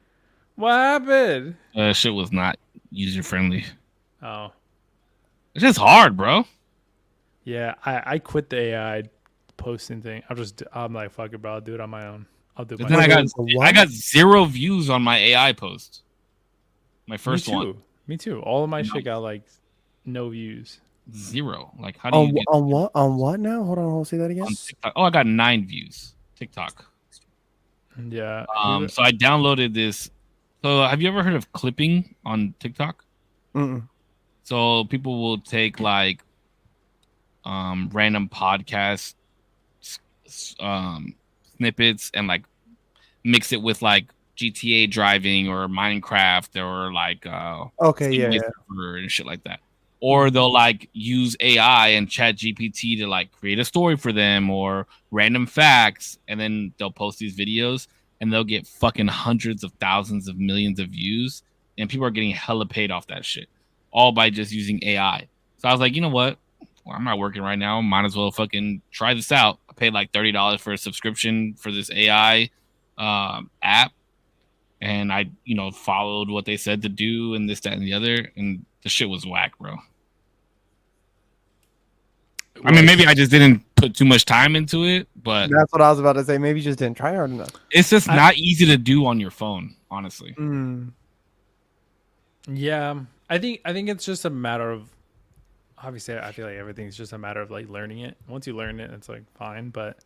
What happened? Shit was not user-friendly. Oh. It's just hard, bro. Yeah, I quit the AI posting thing. I'm like, fuck it, bro. I'll do it on my own. I'll do But my. then Wait, there was a I got 0 views on my AI post. My first Me too. one. Me too. All of my No. shit got like no views. 0. Like, how do you get On what? On what now? Hold on. Hold. Say that again. on TikTok? Oh, I got 9 views. TikTok. Yeah. So I downloaded this. So have you ever heard of clipping on TikTok? Mm-mm. So people will take like random podcast snippets and like mix it with like GTA driving or Minecraft or like Okay. Yeah. Subway Yeah. Surfer and shit like that. Or they'll like use AI and chat GPT to like create a story for them or random facts, and then they'll post these videos and they'll get fucking hundreds of thousands of millions of views, and people are getting hella paid off that shit, all by just using AI. So I was like, you know what? Well, I'm not working right now. Might as well fucking try this out. I paid like $30 for a subscription for this AI app, and I, followed what they said to do and this, that, and the other, and the shit was whack, bro. I mean, maybe I just didn't put too much time into it, but That's what I was about to say. Maybe you just didn't try hard enough. it's just not easy to do on your phone, honestly. Mm. Yeah, I think it's just a matter of. Obviously, I feel like everything's just a matter of like learning it. Once you learn it, it's like fine. But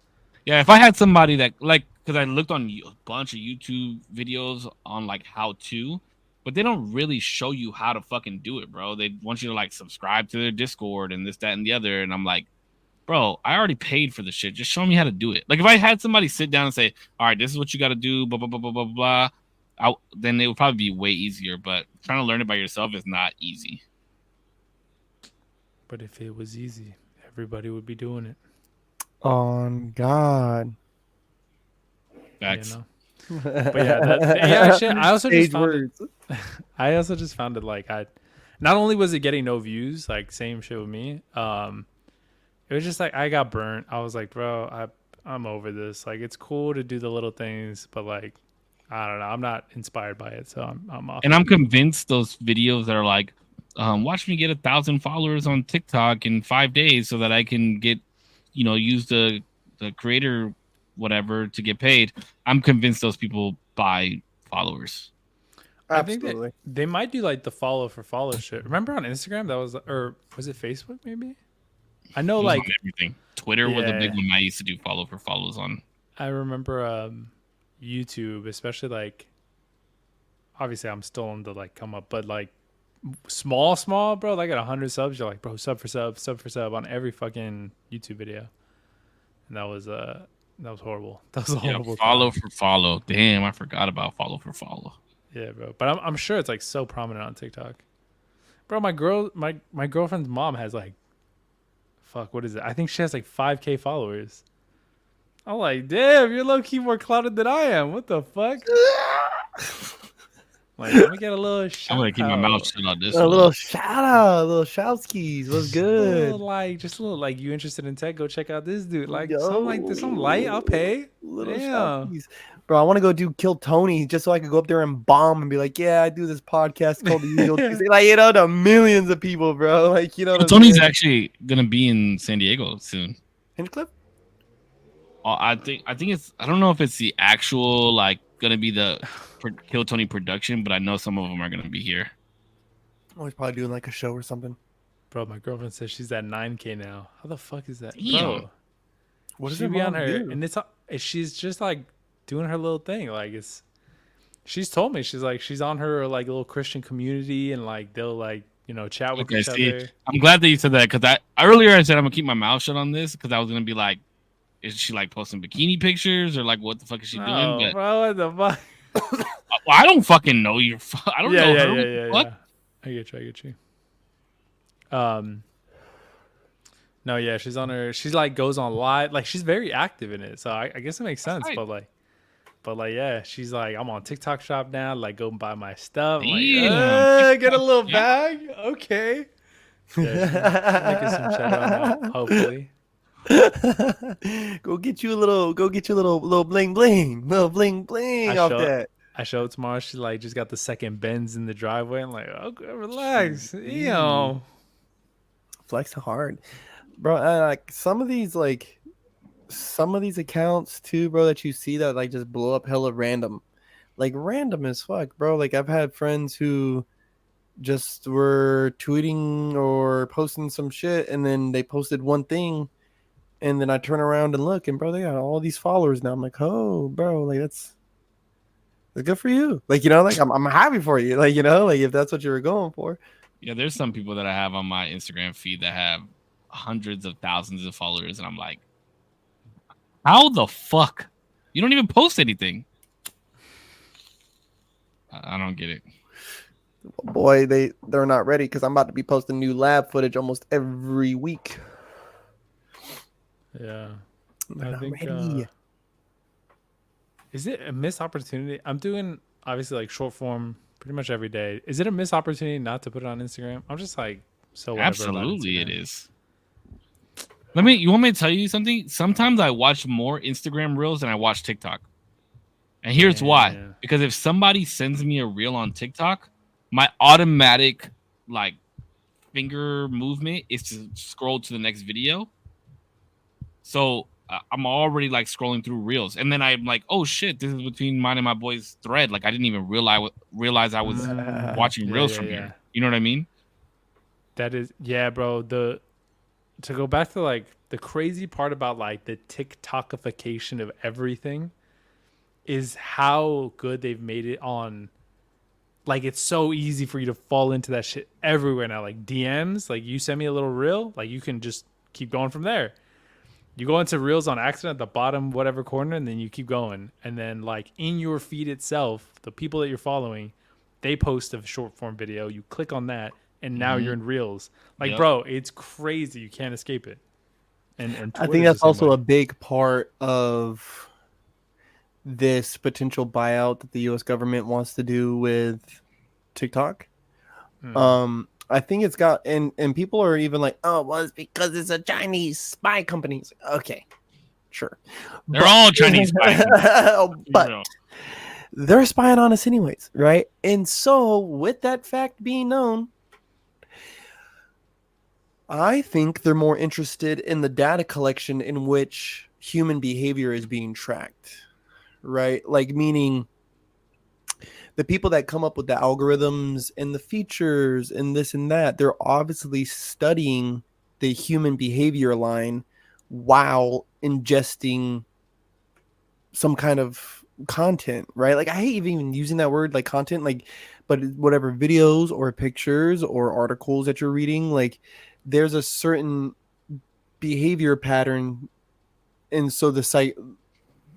Yeah, if I had somebody that like, because I looked on a bunch of YouTube videos on like how to, but they don't really show you how to fucking do it, bro. They want you to like subscribe to their Discord and this, that, and the other. And I'm like, bro, I already paid for the shit. Just show me how to do it. Like if I had somebody sit down and say, all right, this is what you got to do, blah, blah, blah, blah, blah, blah, then it would probably be way easier. But trying to learn it by yourself is not easy. But if it was easy, everybody would be doing it. On God. Facts. You know? But yeah, the AI shit. I also just Sage found words. I also just found it like not only was it getting no views, like same shit with me. It was just like I got burnt. I was like, bro, I'm over this. Like it's cool to do the little things, but like I don't know. I'm not inspired by it, so I'm off. And I'm convinced those videos that are like, watch me get 1,000 followers on TikTok in 5 days so that I can get, use the creator whatever to get paid. I'm convinced those people buy followers. Absolutely. I think they might do like the follow for follow shit. Remember on Instagram that was, or was it Facebook maybe? I know It was like on everything. Twitter was a big Yeah. one I used to do follow for follows on. I remember YouTube, especially like obviously I'm still on the like come up, but like small, bro, like at 100 subs, you're like, bro, sub for sub on every fucking YouTube video. And that was horrible. That was a horrible follow time. for follow. Damn, I forgot about follow for follow. Yeah, bro. But I'm sure it's like so prominent on TikTok. Bro, my girlfriend's mom has like what is it? I think she has like 5K followers. I'm like, damn, you're low key more clouded than I am. What the fuck? Like, let me get a little shout I'm gonna keep my mouth shut on this A one. little shout out, a little shoutskis. What's good? Just a little like, you interested in tech? Go check out this dude. Like Yo. something like this, something light. I'll pay. Little Damn. shoutskis. Bro, I want to go do Kill Tony just so I could go up there and bomb and be like, yeah, I do this podcast called The Usual Tuesday. Like, to millions of people, bro. Like, what I'm Tony's saying? actually gonna be in San Diego soon. Hinchcliffe? I think it's. I don't know if it's the actual like gonna be the Kill Tony production, but I know some of them are gonna be here. Oh, he's probably doing like a show or something. Bro, my girlfriend says she's at 9K now. How the fuck is that? Damn. Bro, What does she her be on mom her do? and she's just like doing her little thing. Like she's told me she's on her like little Christian community and like they'll like chat with Okay, each see, other. I'm glad that you said that because earlier I said I'm gonna keep my mouth shut on this because I was gonna be like, is she like posting bikini pictures or like what the fuck is she doing? But Bro, what the fuck? well, I don't fucking know you. I don't know her. What the fuck? I get you. No, yeah, she's on her. She's like goes on live, like she's very active in it. So I guess it makes sense. right. But like, yeah, she's like, I'm on TikTok Shop now. Like, go and buy my stuff. I'm Damn. like, get a little Yeah. bag, okay. Yeah, she's making some cheddar now, hopefully. Go get you a little bling bling off show- that. I show it tomorrow. She like just got the second Benz in the driveway. I'm like, okay, relax, Yo. Flex hard, bro. Like some of these, like some of these accounts too, bro, that you see that like just blow up hella random, like random as fuck, bro. Like I've had friends who just were tweeting or posting some shit, and then they posted one thing, and then I turn around and look, and bro, they got all these followers now. I'm like, oh, bro, like that's good for you. Like, you know, like I'm happy for you. Like, you know, like if that's what you were going for. Yeah, there's some people that I have on my Instagram feed that have hundreds of thousands of followers, and I'm like, how the fuck? You don't even post anything. I don't get it. Boy, they're not ready because I'm about to be posting new lab footage almost every week. Yeah. They're I not think ready. is it a missed opportunity? I'm doing obviously like short form pretty much every day. Is it a missed opportunity not to put it on Instagram? I'm just like so whatever about Absolutely, it Instagram. is. You want me to tell you something? Sometimes I watch more Instagram reels than I watch TikTok. And here's why. Yeah. Because if somebody sends me a reel on TikTok, my automatic like finger movement is to scroll to the next video. So I'm already like scrolling through reels, and then I'm like, oh shit, this is between mine and my boy's thread. Like I didn't even realize I was watching reels from here. You know what I mean? That is, yeah, bro. To go back to like the crazy part about like the TikTokification of everything is how good they've made it on. Like it's so easy for you to fall into that shit everywhere now. Like DMs, like you send me a little reel, like you can just keep going from there. You go into reels on accident at the bottom whatever corner, and then you keep going. And then like in your feed itself, the people that you're following, they post a short form video. You click on that, and now you're in reels. Like, bro, it's crazy. You can't escape it. And I think that's also a big part of this potential buyout that the U.S. government wants to do with TikTok. I think it's got and people are even like, oh, well, it's because it's a Chinese spy company. It's like, okay, sure, They're all Chinese spies. but they're spying on us anyways, right? And so, with that fact being known, I think they're more interested in the data collection in which human behavior is being tracked, right? Like meaning the people that come up with the algorithms and the features and this and that, they're obviously studying the human behavior line while ingesting some kind of content, right? Like I hate even using that word, like content, like, but whatever videos or pictures or articles that you're reading, like there's a certain behavior pattern. And so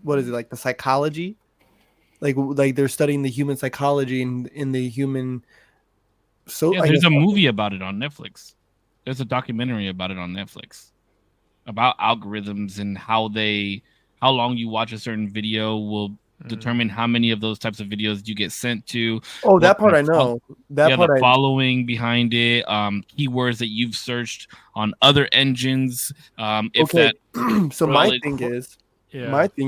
what is it, like the psychology? Like they're studying the human psychology and in the human. So yeah, there's a movie about it on Netflix. There's a documentary about it on Netflix about algorithms and how long you watch a certain video will determine how many of those types of videos you get sent to. Oh, that part I know. The following behind it, keywords that you've searched on other engines. So my thing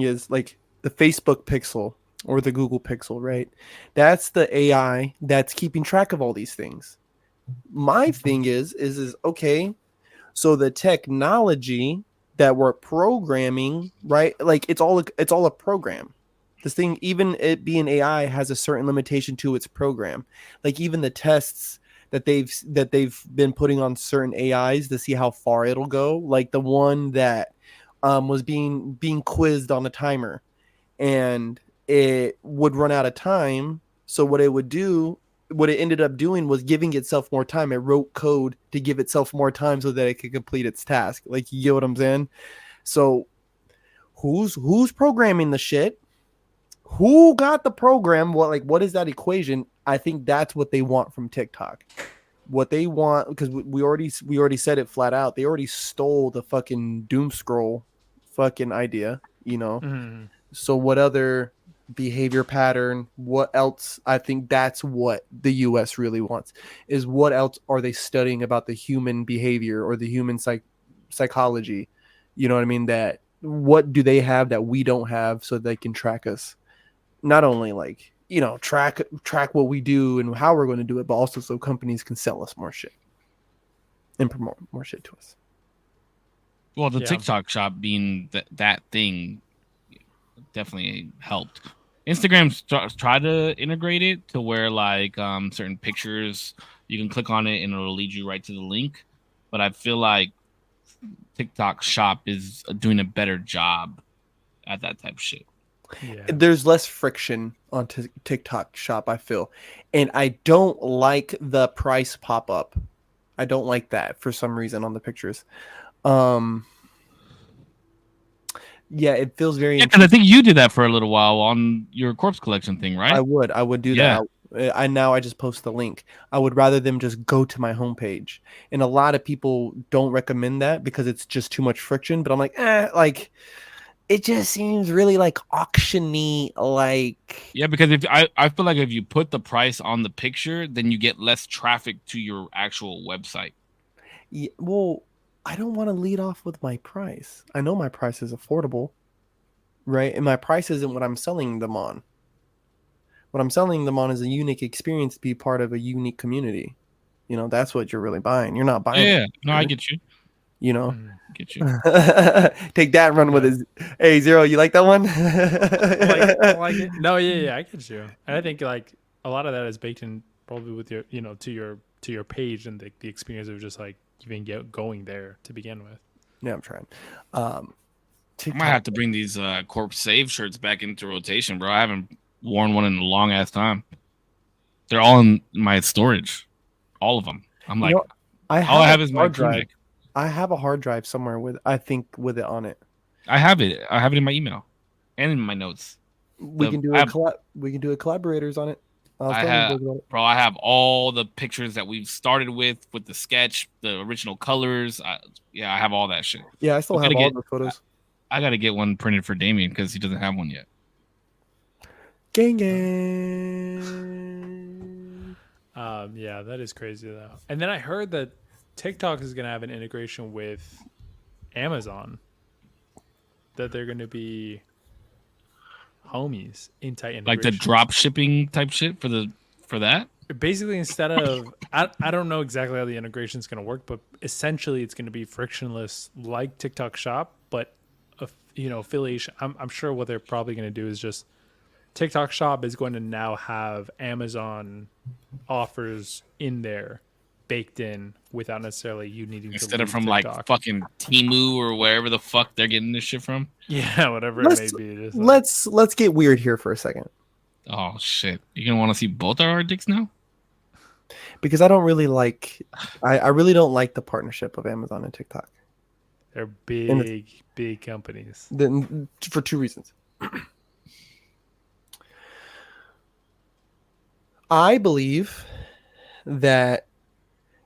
is like the Facebook pixel or the Google Pixel, right? That's the AI that's keeping track of all these things. My thing is okay, so the technology that we're programming, right? Like it's all a program. This thing, even it being AI, has a certain limitation to its program. Like even the tests that they've been putting on certain AIs to see how far it'll go. Like the one that was being quizzed on a timer, and it would run out of time. So what it ended up doing was giving itself more time. It wrote code to give itself more time so that it could complete its task. Like, you get what I'm saying? So who's programming the shit? Who got the program? What is that equation? I think that's what they want from TikTok. What they want, because we already said it flat out. They already stole the fucking doom scroll fucking idea, you know. So what other behavior pattern, what else? I think that's what the US really wants, is what else are they studying about the human behavior or the human psychology, you know what I mean? That what do they have that we don't have so they can track us, not only like, you know, track what we do and how we're going to do it, but also so companies can sell us more shit and promote more shit to us. Well, the Yeah. TikTok shop being that thing definitely helped. Instagram try to integrate it to where like certain pictures you can click on it and it'll lead you right to the link. But I feel like TikTok shop is doing a better job at that type of shit. Yeah. There's less friction on TikTok shop, I feel. And I don't like the price pop up. I don't like that for some reason on the pictures. Yeah, it feels very Yeah, because I intrusive. think you did that for a little while on your corpse collection thing, right? I would do Yeah. that. I just post the link. I would rather them just go to my homepage. And a lot of people don't recommend that because it's just too much friction. But I'm like it just seems really like auctiony, like Yeah, because if I feel like if you put the price on the picture, then you get less traffic to your actual website. yeah, well, I don't want to lead off with my price. I know my price is affordable, right? And my price isn't what I'm selling them on. What I'm selling them on is a unique experience to be part of a unique community. You know, that's what you're really buying. You're not buying Yeah, it, no, I get you. you know. Get you. Take that and run with Yeah. it. Hey, Zero, you like that one? I like it. No, yeah, I get you. And I think like a lot of that is baked in probably with your, to your page and the experience of just like even going there to begin with. Yeah, I'm trying. I TikTok, might have to bring these Corpse Save shirts back into rotation, bro. I haven't worn one in a long ass time. They're all in my storage, all of them. I'm like, I all I have have a is my hard drive. crew neck. I have a hard drive somewhere with it on it. I have it. I have it in my email and in my notes. We can do it collaborators on it. I have, bro. I have all the pictures that we've started with the sketch, the original colors. I have all that shit. Yeah, I still have all the photos. I gotta get one printed for Damien because he doesn't have one yet. Gang gang. Yeah, that is crazy though. And then I heard that TikTok is gonna have an integration with Amazon. That they're gonna be homies in tight integration. Like the drop shipping type shit for that. Basically, instead of I don't know exactly how the integration is going to work, but essentially it's going to be frictionless like TikTok Shop, but affiliation. I'm sure what they're probably going to do is just TikTok Shop is going to now have Amazon offers in there baked in without necessarily you needing instead to of from TikTok. like fucking Temu or wherever the fuck they're getting this shit from. Yeah, whatever it may be. Just let's get weird here for a second. Oh shit! You gonna want to see both our dicks now? Because I don't really like, I really don't like the partnership of Amazon and TikTok. They're big companies. Then for two reasons. I believe that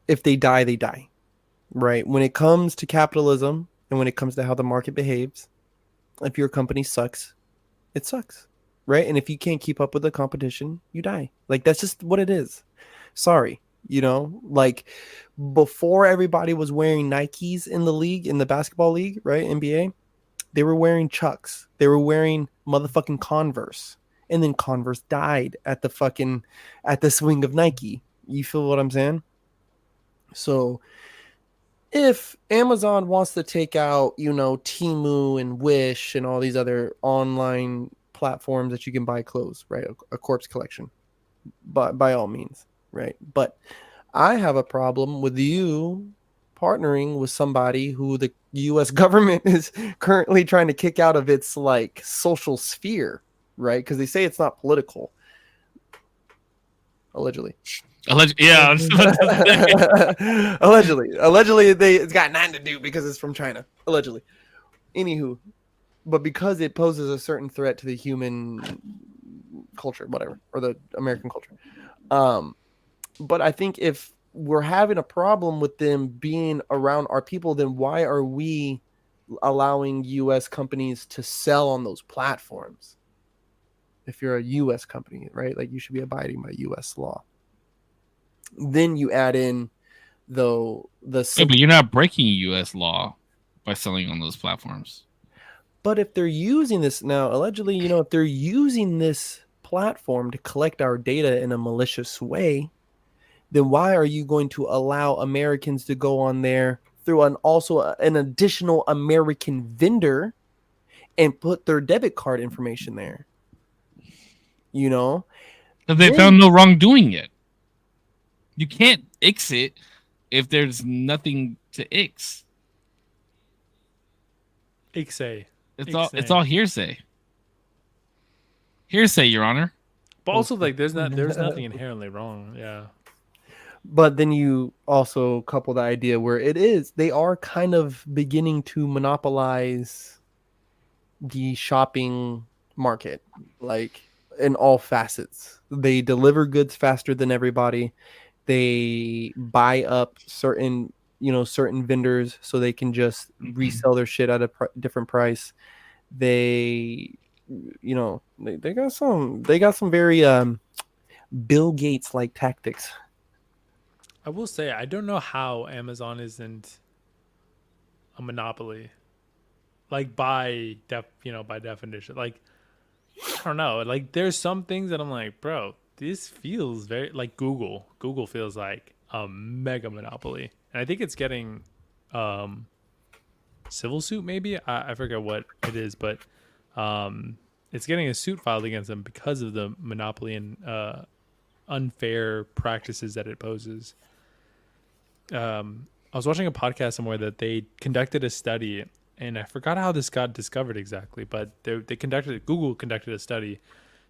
if they die, they die. Right? When it comes to capitalism and when it comes to how the market behaves, if your company sucks, it sucks. Right? And if you can't keep up with the competition, you die. Like that's just what it is. Sorry. Like before everybody was wearing Nikes in the league, in the basketball league, right? NBA, they were wearing Chucks. They were wearing motherfucking Converse. And then Converse died at the swing of Nike. You feel what I'm saying? So if Amazon wants to take out, Temu and Wish and all these other online platforms that you can buy clothes, right? A corpse collection, but by all means, right? But I have a problem with you partnering with somebody who the U.S. government is currently trying to kick out of its like social sphere, right? Because they say it's not political, allegedly. Yeah. Allegedly, it's got nothing to do because it's from China. Allegedly. Anywho, but because it poses a certain threat to the human culture, whatever, or the American culture. But I think if we're having a problem with them being around our people, then why are we allowing U.S. companies to sell on those platforms? If you're a U.S. company, right? Like you should be abiding by U.S. law. Then you add in but you're not breaking U.S. law by selling on those platforms. But if they're using this now, allegedly, if they're using this platform to collect our data in a malicious way, then why are you going to allow Americans to go on there, through an additional American vendor and put their debit card information there. You know, Because they found no wrongdoing yet. You can't ix it if there's nothing to ix. Ixay. It's all hearsay. Hearsay, Your Honor. But also, like, there's nothing inherently wrong. Yeah. But then you also couple the idea where they are kind of beginning to monopolize the shopping market, like in all facets. They deliver goods faster than everybody. They buy up certain vendors so they can just resell their shit at a different price. They got some very Bill Gates like tactics. I will say I don't know how Amazon isn't a monopoly, like by definition. Like, I don't know. Like, there's some things that I'm like, bro, this feels very like Google. Google feels like a mega monopoly, and I think it's getting civil suit. Maybe I forget what it is, but it's getting a suit filed against them because of the monopoly and unfair practices that it poses. I was watching a podcast somewhere that they conducted a study, and I forgot how this got discovered exactly, but Google conducted a study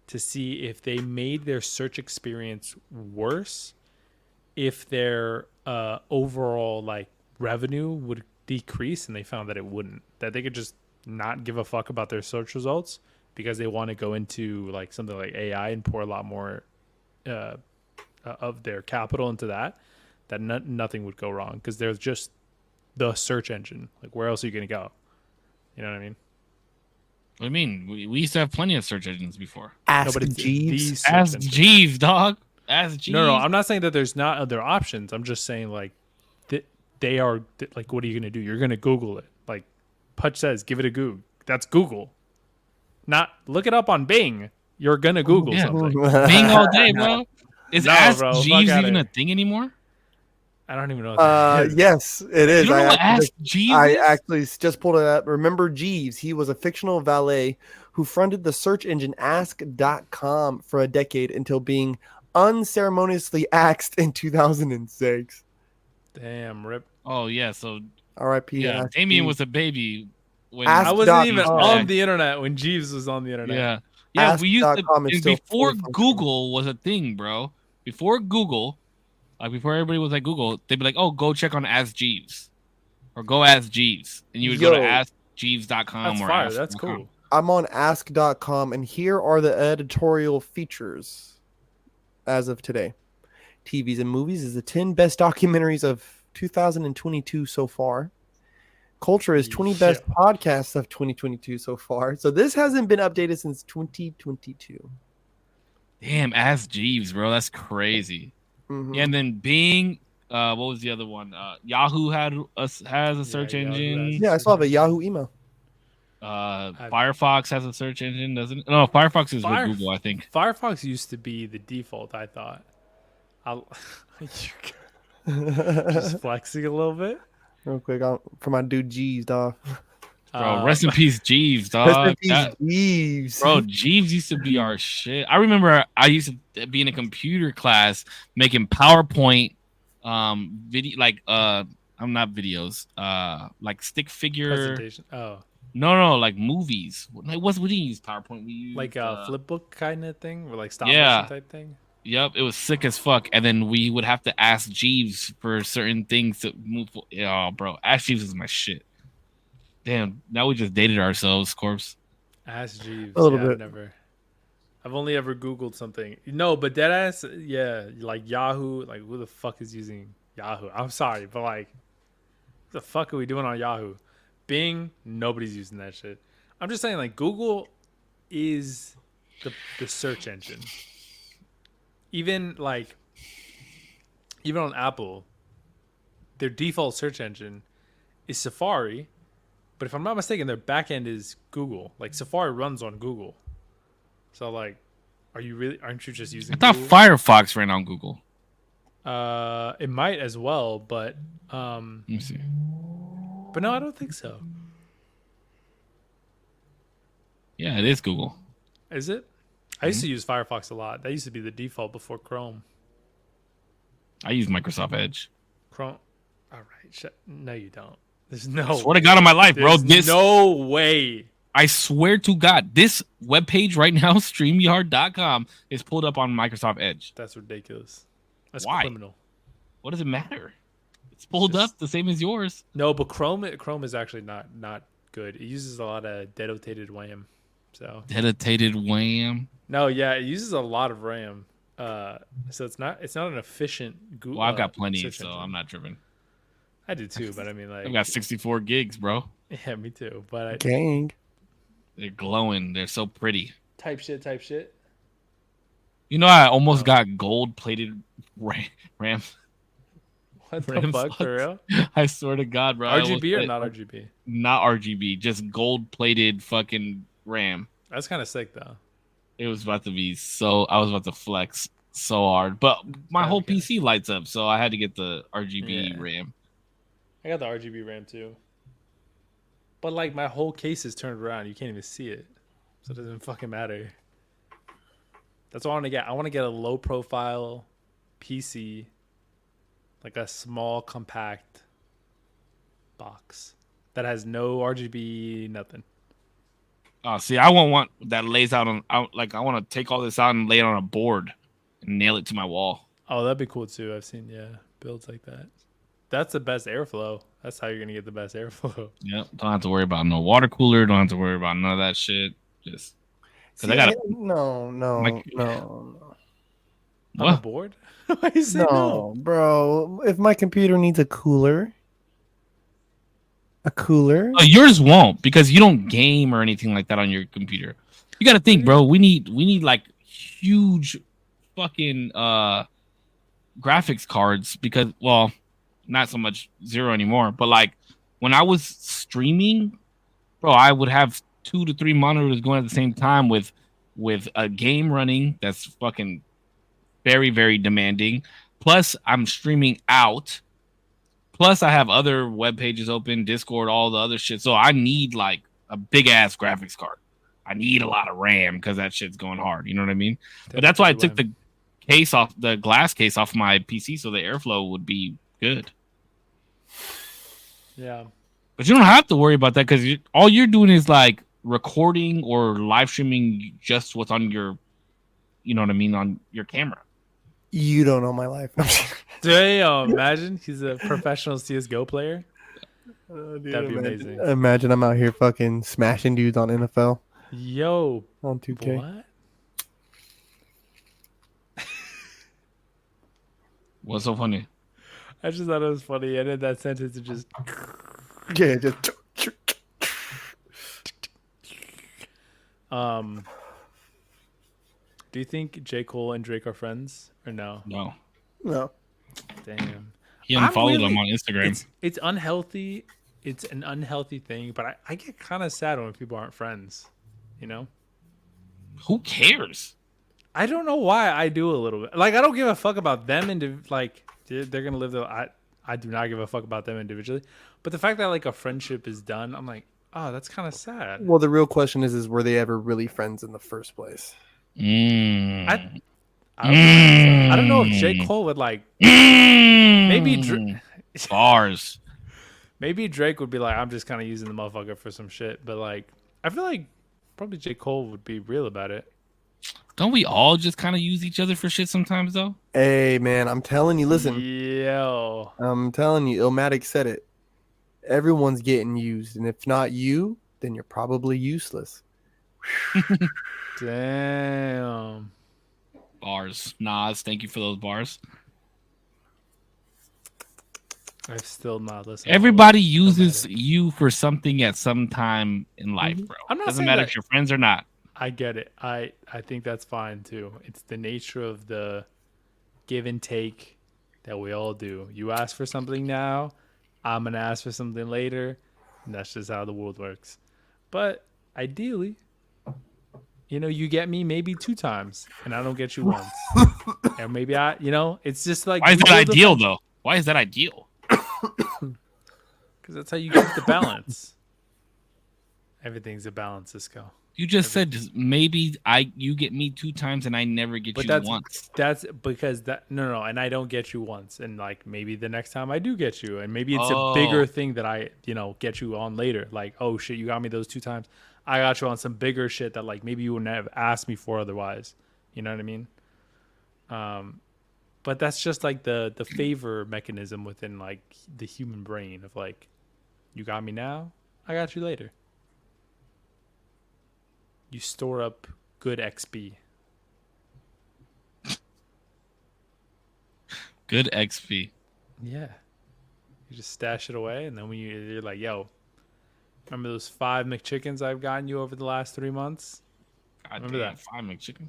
to see if they made their search experience worse if their overall like revenue would decrease, and they found that it wouldn't. That they could just not give a fuck about their search results because they want to go into like something like AI and pour a lot more of their capital into that. That nothing would go wrong because there's just the search engine. Like, where else are you going to go? You know what I mean? What do you mean? We used to have plenty of search engines before. Ask Jeeves. Ask Jeeves, dog. Ask Jeeves. No, I'm not saying that there's not other options. I'm just saying like they are like, what are you going to do? You're going to Google it. Like Putch says, give it a Google. That's Google. Not look it up on Bing. You're going to Google something. Bing all day, bro. Is No, Ask bro, Jeeves fuck even outta a thing anymore? I don't even know what that is. Yes, it is. You don't know what Ask Jeeves I is? actually just pulled it up. Remember Jeeves? He was a fictional valet who fronted the search engine Ask.com for a decade until being unceremoniously axed in 2006. Damn, rip. Oh, yeah. So, R.I.P. yeah, Ask Damien Jeeves. was a baby. When Ask I wasn't even Ask.com. on the internet when Jeeves was on the internet. Yeah. Yeah, we used to. Ask.com is still Before fully functional. Google was a thing, bro. Before Google, like before everybody was like Google, they'd be like, oh, go check on Ask Jeeves. Or go Ask Jeeves. And you would go to AskJeeves.com That's or fire. Ask. That's cool. I'm on Ask.com, and here are the editorial features as of today. TVs and movies is the 10 best documentaries of 2022 so far. Culture is 20 best podcasts of 2022 so far. So this hasn't been updated since 2022. Damn, Ask Jeeves, bro. That's crazy. Mhm. Yeah, and then Bing, what was the other one? Yahoo has a search Yahoo engine. has- Yeah, I still have a Yahoo email. Firefox has a search engine, doesn't it? No, Firefox is with Google, I think. Firefox used to be the default, I thought. Just flexing a little bit. Real quick, for my dude Jeeves, dog. Bro, rest in peace, Jeeves, Rest dog. in peace, Jeeves. Bro, Jeeves used to be our shit. I remember I used to be in a computer class making PowerPoint video, like I'm not videos, like stick figure Presentation. Oh, no, like movies. Like what do you use PowerPoint? We use like a flip book kind of thing, or like stop Yeah. motion type thing. Yep, it was sick as fuck. And then we would have to ask Jeeves for certain things to move. Oh, bro, Ask Jeeves is my shit. Damn, now we just dated ourselves, Corpse. Ask Jeeves. A little bit. I've only ever Googled something. No, but deadass, yeah, like Yahoo. Like, who the fuck is using Yahoo? I'm sorry, but like, what the fuck are we doing on Yahoo? Bing, nobody's using that shit. I'm just saying, like, Google is the search engine. Even on Apple, their default search engine is Safari, but if I'm not mistaken, their backend is Google. Like, Safari runs on Google. So, like, aren't you just using I thought Google? Firefox ran on Google. It might as well, but Let me see. But no, I don't think so. Yeah, it is Google. Is it? I used to use Firefox a lot. That used to be the default before Chrome. I use Microsoft Edge. Chrome. All right. No, you don't. There's I no. swear to God on my life, bro. There's no way. I swear to God, this webpage right now, StreamYard.com, is pulled up on Microsoft Edge. That's ridiculous. That's Why? criminal. What does it matter? It's pulled up the same as yours. No, but Chrome is actually not good. It uses a lot of dedicated RAM. So Dedicated wham. no, yeah, it uses a lot of RAM. So it's not an efficient Google. Well, I've got plenty, search so engine. I'm not tripping. I do too, but I mean, like, I've got 64 gigs, bro. yeah, me too. But Gang. They're glowing. They're so pretty. type shit. You know, I almost got gold-plated RAM. What the RAM fuck, for slots. real? I swear to God, bro. RGB or not RGB? Not RGB, just gold-plated fucking RAM. That's kind of sick, though. It was about to be so. I was about to flex so hard, but my whole Okay. PC lights up, so I had to get the RGB Yeah. RAM. I got the RGB RAM too. But like my whole case is turned around. You can't even see it. So it doesn't fucking matter. That's what I want to get. I want to get a low profile PC, like a small compact box that has no RGB, nothing. See, I want one that lays out on. I want to take all this out and lay it on a board and nail it to my wall. Oh, that'd be cool too. I've seen builds like that. That's the best airflow. That's how you're gonna get the best airflow. Yep. Don't have to worry about no water cooler. Don't have to worry about none of that shit. Just because I got no. On the board? Why you say No, bro. If my computer needs a cooler. yours won't because you don't game or anything like that on your computer. You got to think, bro. We need like huge fucking graphics cards because, well, not so much zero anymore, but like when I was streaming, bro, I would have 2 to 3 monitors going at the same time with a game running that's fucking very, very demanding. Plus, I'm streaming out. Plus, I have other web pages open, Discord, all the other shit. So I need like a big ass graphics card. I need a lot of RAM because that shit's going hard. You know what I mean? But that's why I took the glass case off my PC so the airflow would be good. Yeah. But you don't have to worry about that because all you're doing is like recording or live streaming just what's on your, you know what I mean, on your camera. You don't know my life. Damn, imagine he's a professional CSGO player. Dude, That'd be amazing. Imagine I'm out here fucking smashing dudes on NFL Yo, on 2K. what? What's so funny? I just thought it was funny. I ended that sentence and just. Yeah, just Do you think J. Cole and Drake are friends or no? No. no. Damn. He unfollowed I'm really- him on Instagram. It's unhealthy. It's an unhealthy thing, but I get kind of sad when people aren't friends. You know? Who cares? I don't know why I do a little bit. Like I don't give a fuck about them like they're gonna live their. I do not give a fuck about them individually, but the fact that like a friendship is done, I'm like, oh, that's kind of sad. Well, the real question is were they ever really friends in the first place? Mm. I don't know if J. Cole would like. Maybe Bars. Maybe Drake would be like, I'm just kind of using the motherfucker for some shit, but like, I feel like probably J. Cole would be real about it. Don't we all just kind of use each other for shit sometimes, though? Hey, man, I'm telling you, listen. Yo. I'm telling you, Illmatic said it. Everyone's getting used, and if not you, then you're probably useless. Damn. Bars. Nas, thank you for those bars. I've still not listened. Everybody uses you for something at some time in life, bro. I'm not Doesn't saying matter that- if you're friends or not. I get it. I think that's fine too. It's the nature of the give and take that we all do. You ask for something now, I'm gonna ask for something later, and that's just how the world works. But ideally, you get me maybe 2 times, and I don't get you once, and maybe it's just like Why is that ideal, though? Why is that ideal? Because that's how you keep the balance. Everything's a balance, Cisco. You just said maybe you get me 2 times and I never get But you that's once. that's because no, and I don't get you once, and like maybe the next time I do get you, and maybe it's a bigger thing that I get you on later. Like, oh shit, you got me those 2 times. I got you on some bigger shit that like maybe you wouldn't have asked me for otherwise. You know what I mean? But that's just like the favor mechanism within like the human brain of like, you got me now, I got you later. You store up good XP. Good XP. Yeah. You just stash it away, and then when you're like, yo, remember those 5 McChickens I've gotten you over the last 3 months? God Remember damn, that? 5 McChicken.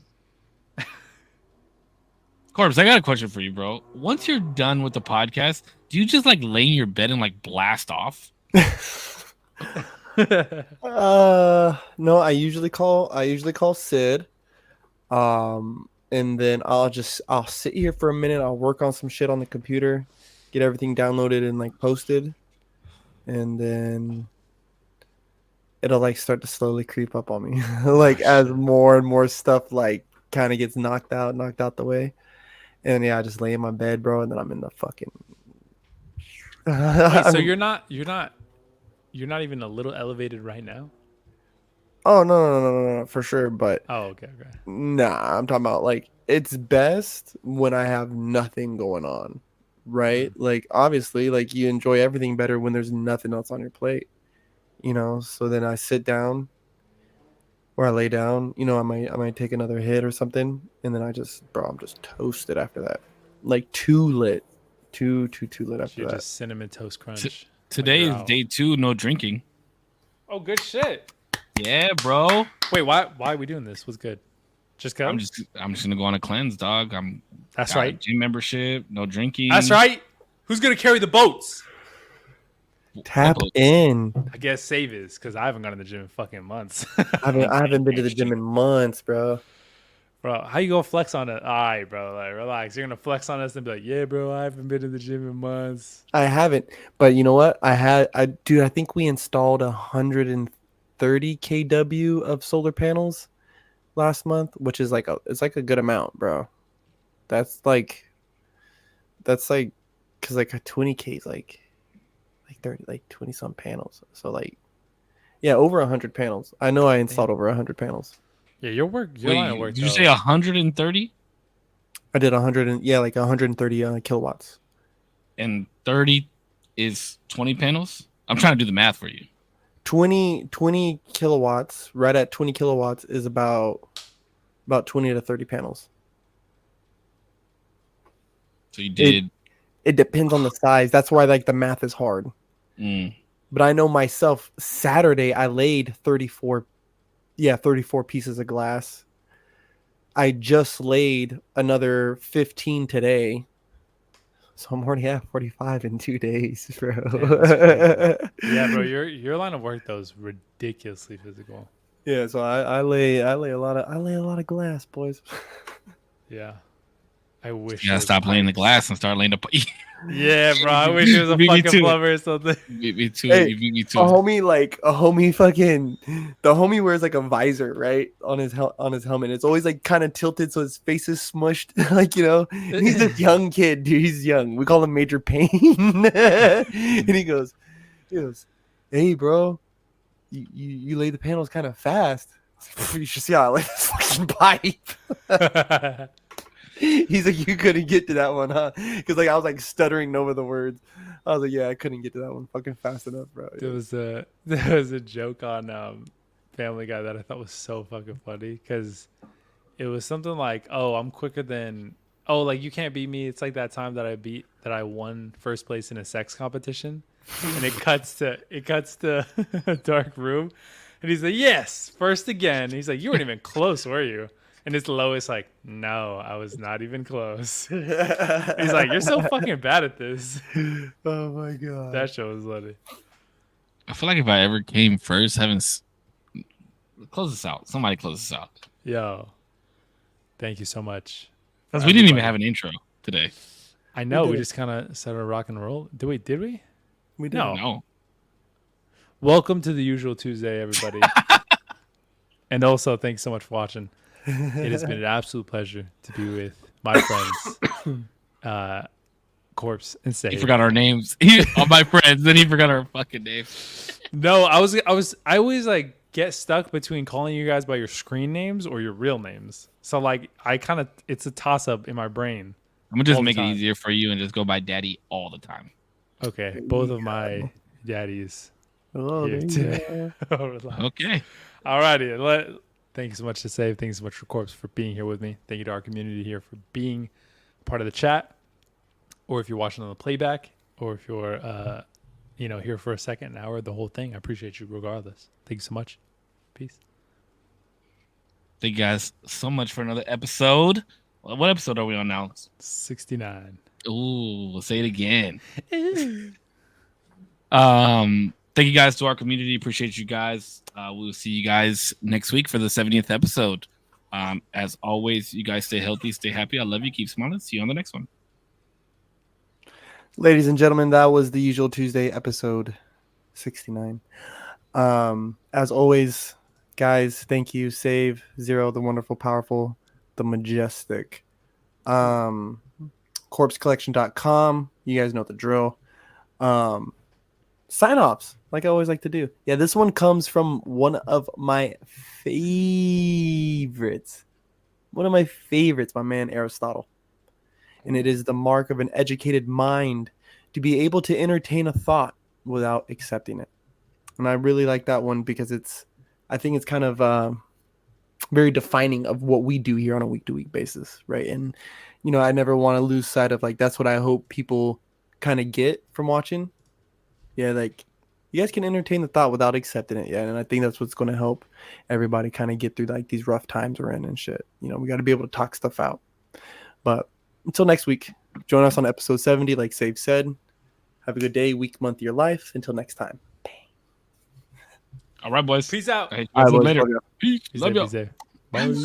Korpsx, I got a question for you, bro. Once you're done with the podcast, do you just like lay in your bed and like blast off? No, I usually call Sid. And then I'll sit here for a minute, I'll work on some shit on the computer, get everything downloaded and like posted, and then it'll like start to slowly creep up on me. Like as more and more stuff like kind of gets knocked out the way. And yeah, I just lay in my bed, bro, and then I'm in the fucking Wait, so you're not even a little elevated right now? Oh no, for sure. But Oh, okay. nah, I'm talking about like it's best when I have nothing going on, right? Like obviously, like you enjoy everything better when there's nothing else on your plate, So then I sit down or I lay down, I might take another hit or something, and then I'm just toasted after that, like too lit after You're that. just cinnamon toast crunch. Today Like is day 2, no drinking. Oh, good shit. Yeah, bro. Wait, why are we doing this? What's good? Just go. I'm just gonna go on a cleanse, dog. That's got a right. Gym membership, no drinking. That's right. Who's gonna carry the boats? Tap in. I guess Save is, because I haven't gone to the gym in fucking months. I haven't been to the gym in months, bro. Bro, how you gonna flex on it? All right, bro, like relax. You're gonna flex on us and be like, yeah, bro, I haven't been to the gym in months. I haven't, but you know what? I think we installed 130 kW of solar panels last month, which is it's like a good amount, bro. That's like because like a 20K is like 30, like 20 some panels. So like, yeah, over 100 panels. I know I installed over 100 panels. Yeah, your line of work. Did you say 130? I did 130 kilowatts. And 30 is 20 panels? I'm trying to do the math for you. 20 kilowatts, right at 20 kilowatts is about 20 to 30 panels. So you did. It depends on the size. That's why like the math is hard. But I know myself, Saturday I laid 34 pieces of glass. I just laid another 15 today. So I'm already at 45 in 2 days, bro. Yeah, bro, your line of work though is ridiculously physical. Yeah, so I lay a lot of glass, boys. Yeah. I wish you gotta stop laying the glass and start laying the. Yeah, bro. I wish it was a fucking plumber or something. Me too. Hey, me too. The homie wears like a visor, right, on his helmet. It's always like kind of tilted, so his face is smushed, like He's a young kid, dude. He's young. We call him Major Pain. And he goes, "Hey, bro, you lay the panels kind of fast. You should see how I lay this fucking pipe." He's like, "You couldn't get to that one, huh?" Because like I was like stuttering over the words. I was like, "Yeah, I couldn't get to that one fucking fast enough, bro." There was a joke on Family Guy that I thought was so fucking funny, because it was something like, "Oh, I'm quicker than like you can't beat me." It's like that time that I won first place in a sex competition, and it cuts to a dark room, and he's like, "Yes, first again." And he's like, "You weren't even close, were you?" And it's Lois like, "No, I was not even close." He's like, "You're so fucking bad at this." Oh my god, that show was funny. I feel like if I ever came first, close this out. Somebody close this out. Yo, thank you so much. Because we didn't even have an intro today. I know. We just kind of started rock and roll. Did we? We didn't. No. welcome to the usual Tuesday, everybody. And also, thanks so much for watching. It has been an absolute pleasure to be with my friends, Korpsx and Say. He forgot our names. All my friends, then he forgot our fucking names. No, I always like get stuck between calling you guys by your screen names or your real names. So like it's a toss up in my brain. I'm gonna just all the make it time. easier for you and just go by Daddy all the time. Okay, both of my daddies. Oh, here there you go. Relax. Okay. Alrighty. Thank you so much to Save. Thanks so much for Korpsx for being here with me. Thank you to our community here for being part of the chat. Or if you're watching on the playback, or if you're here for a second, an hour, the whole thing. I appreciate you regardless. Thank you so much. Peace. Thank you guys so much for another episode. What episode are we on now? 69. Ooh, we'll say it again. Thank you guys to our community. Appreciate you guys. We'll see you guys next week for the 70th episode. As always, you guys stay healthy, stay happy. I love you. Keep smiling. See you on the next one. Ladies and gentlemen, that was the usual Tuesday episode 69. As always, guys, thank you. Save, Zero, the wonderful, powerful, the majestic. Korpscollection.com. You guys know the drill. Sign-offs, like I always like to do. Yeah, this one comes from one of my favorites. My man Aristotle. And it is the mark of an educated mind to be able to entertain a thought without accepting it. And I really like that one because I think it's kind of very defining of what we do here on a week-to-week basis, right? And, I never want to lose sight of, like, that's what I hope people kind of get from watching. Yeah, like, you guys can entertain the thought without accepting it, yeah, and I think that's what's going to help everybody kind of get through, like, these rough times we're in and shit. We got to be able to talk stuff out. But until next week, join us on episode 70, like Save said. Have a good day, week, month, your life. Until next time. All right, boys. Peace out. Hey, All right, boys, later. love ya. Peace. Love y'all. Be safe. Bye.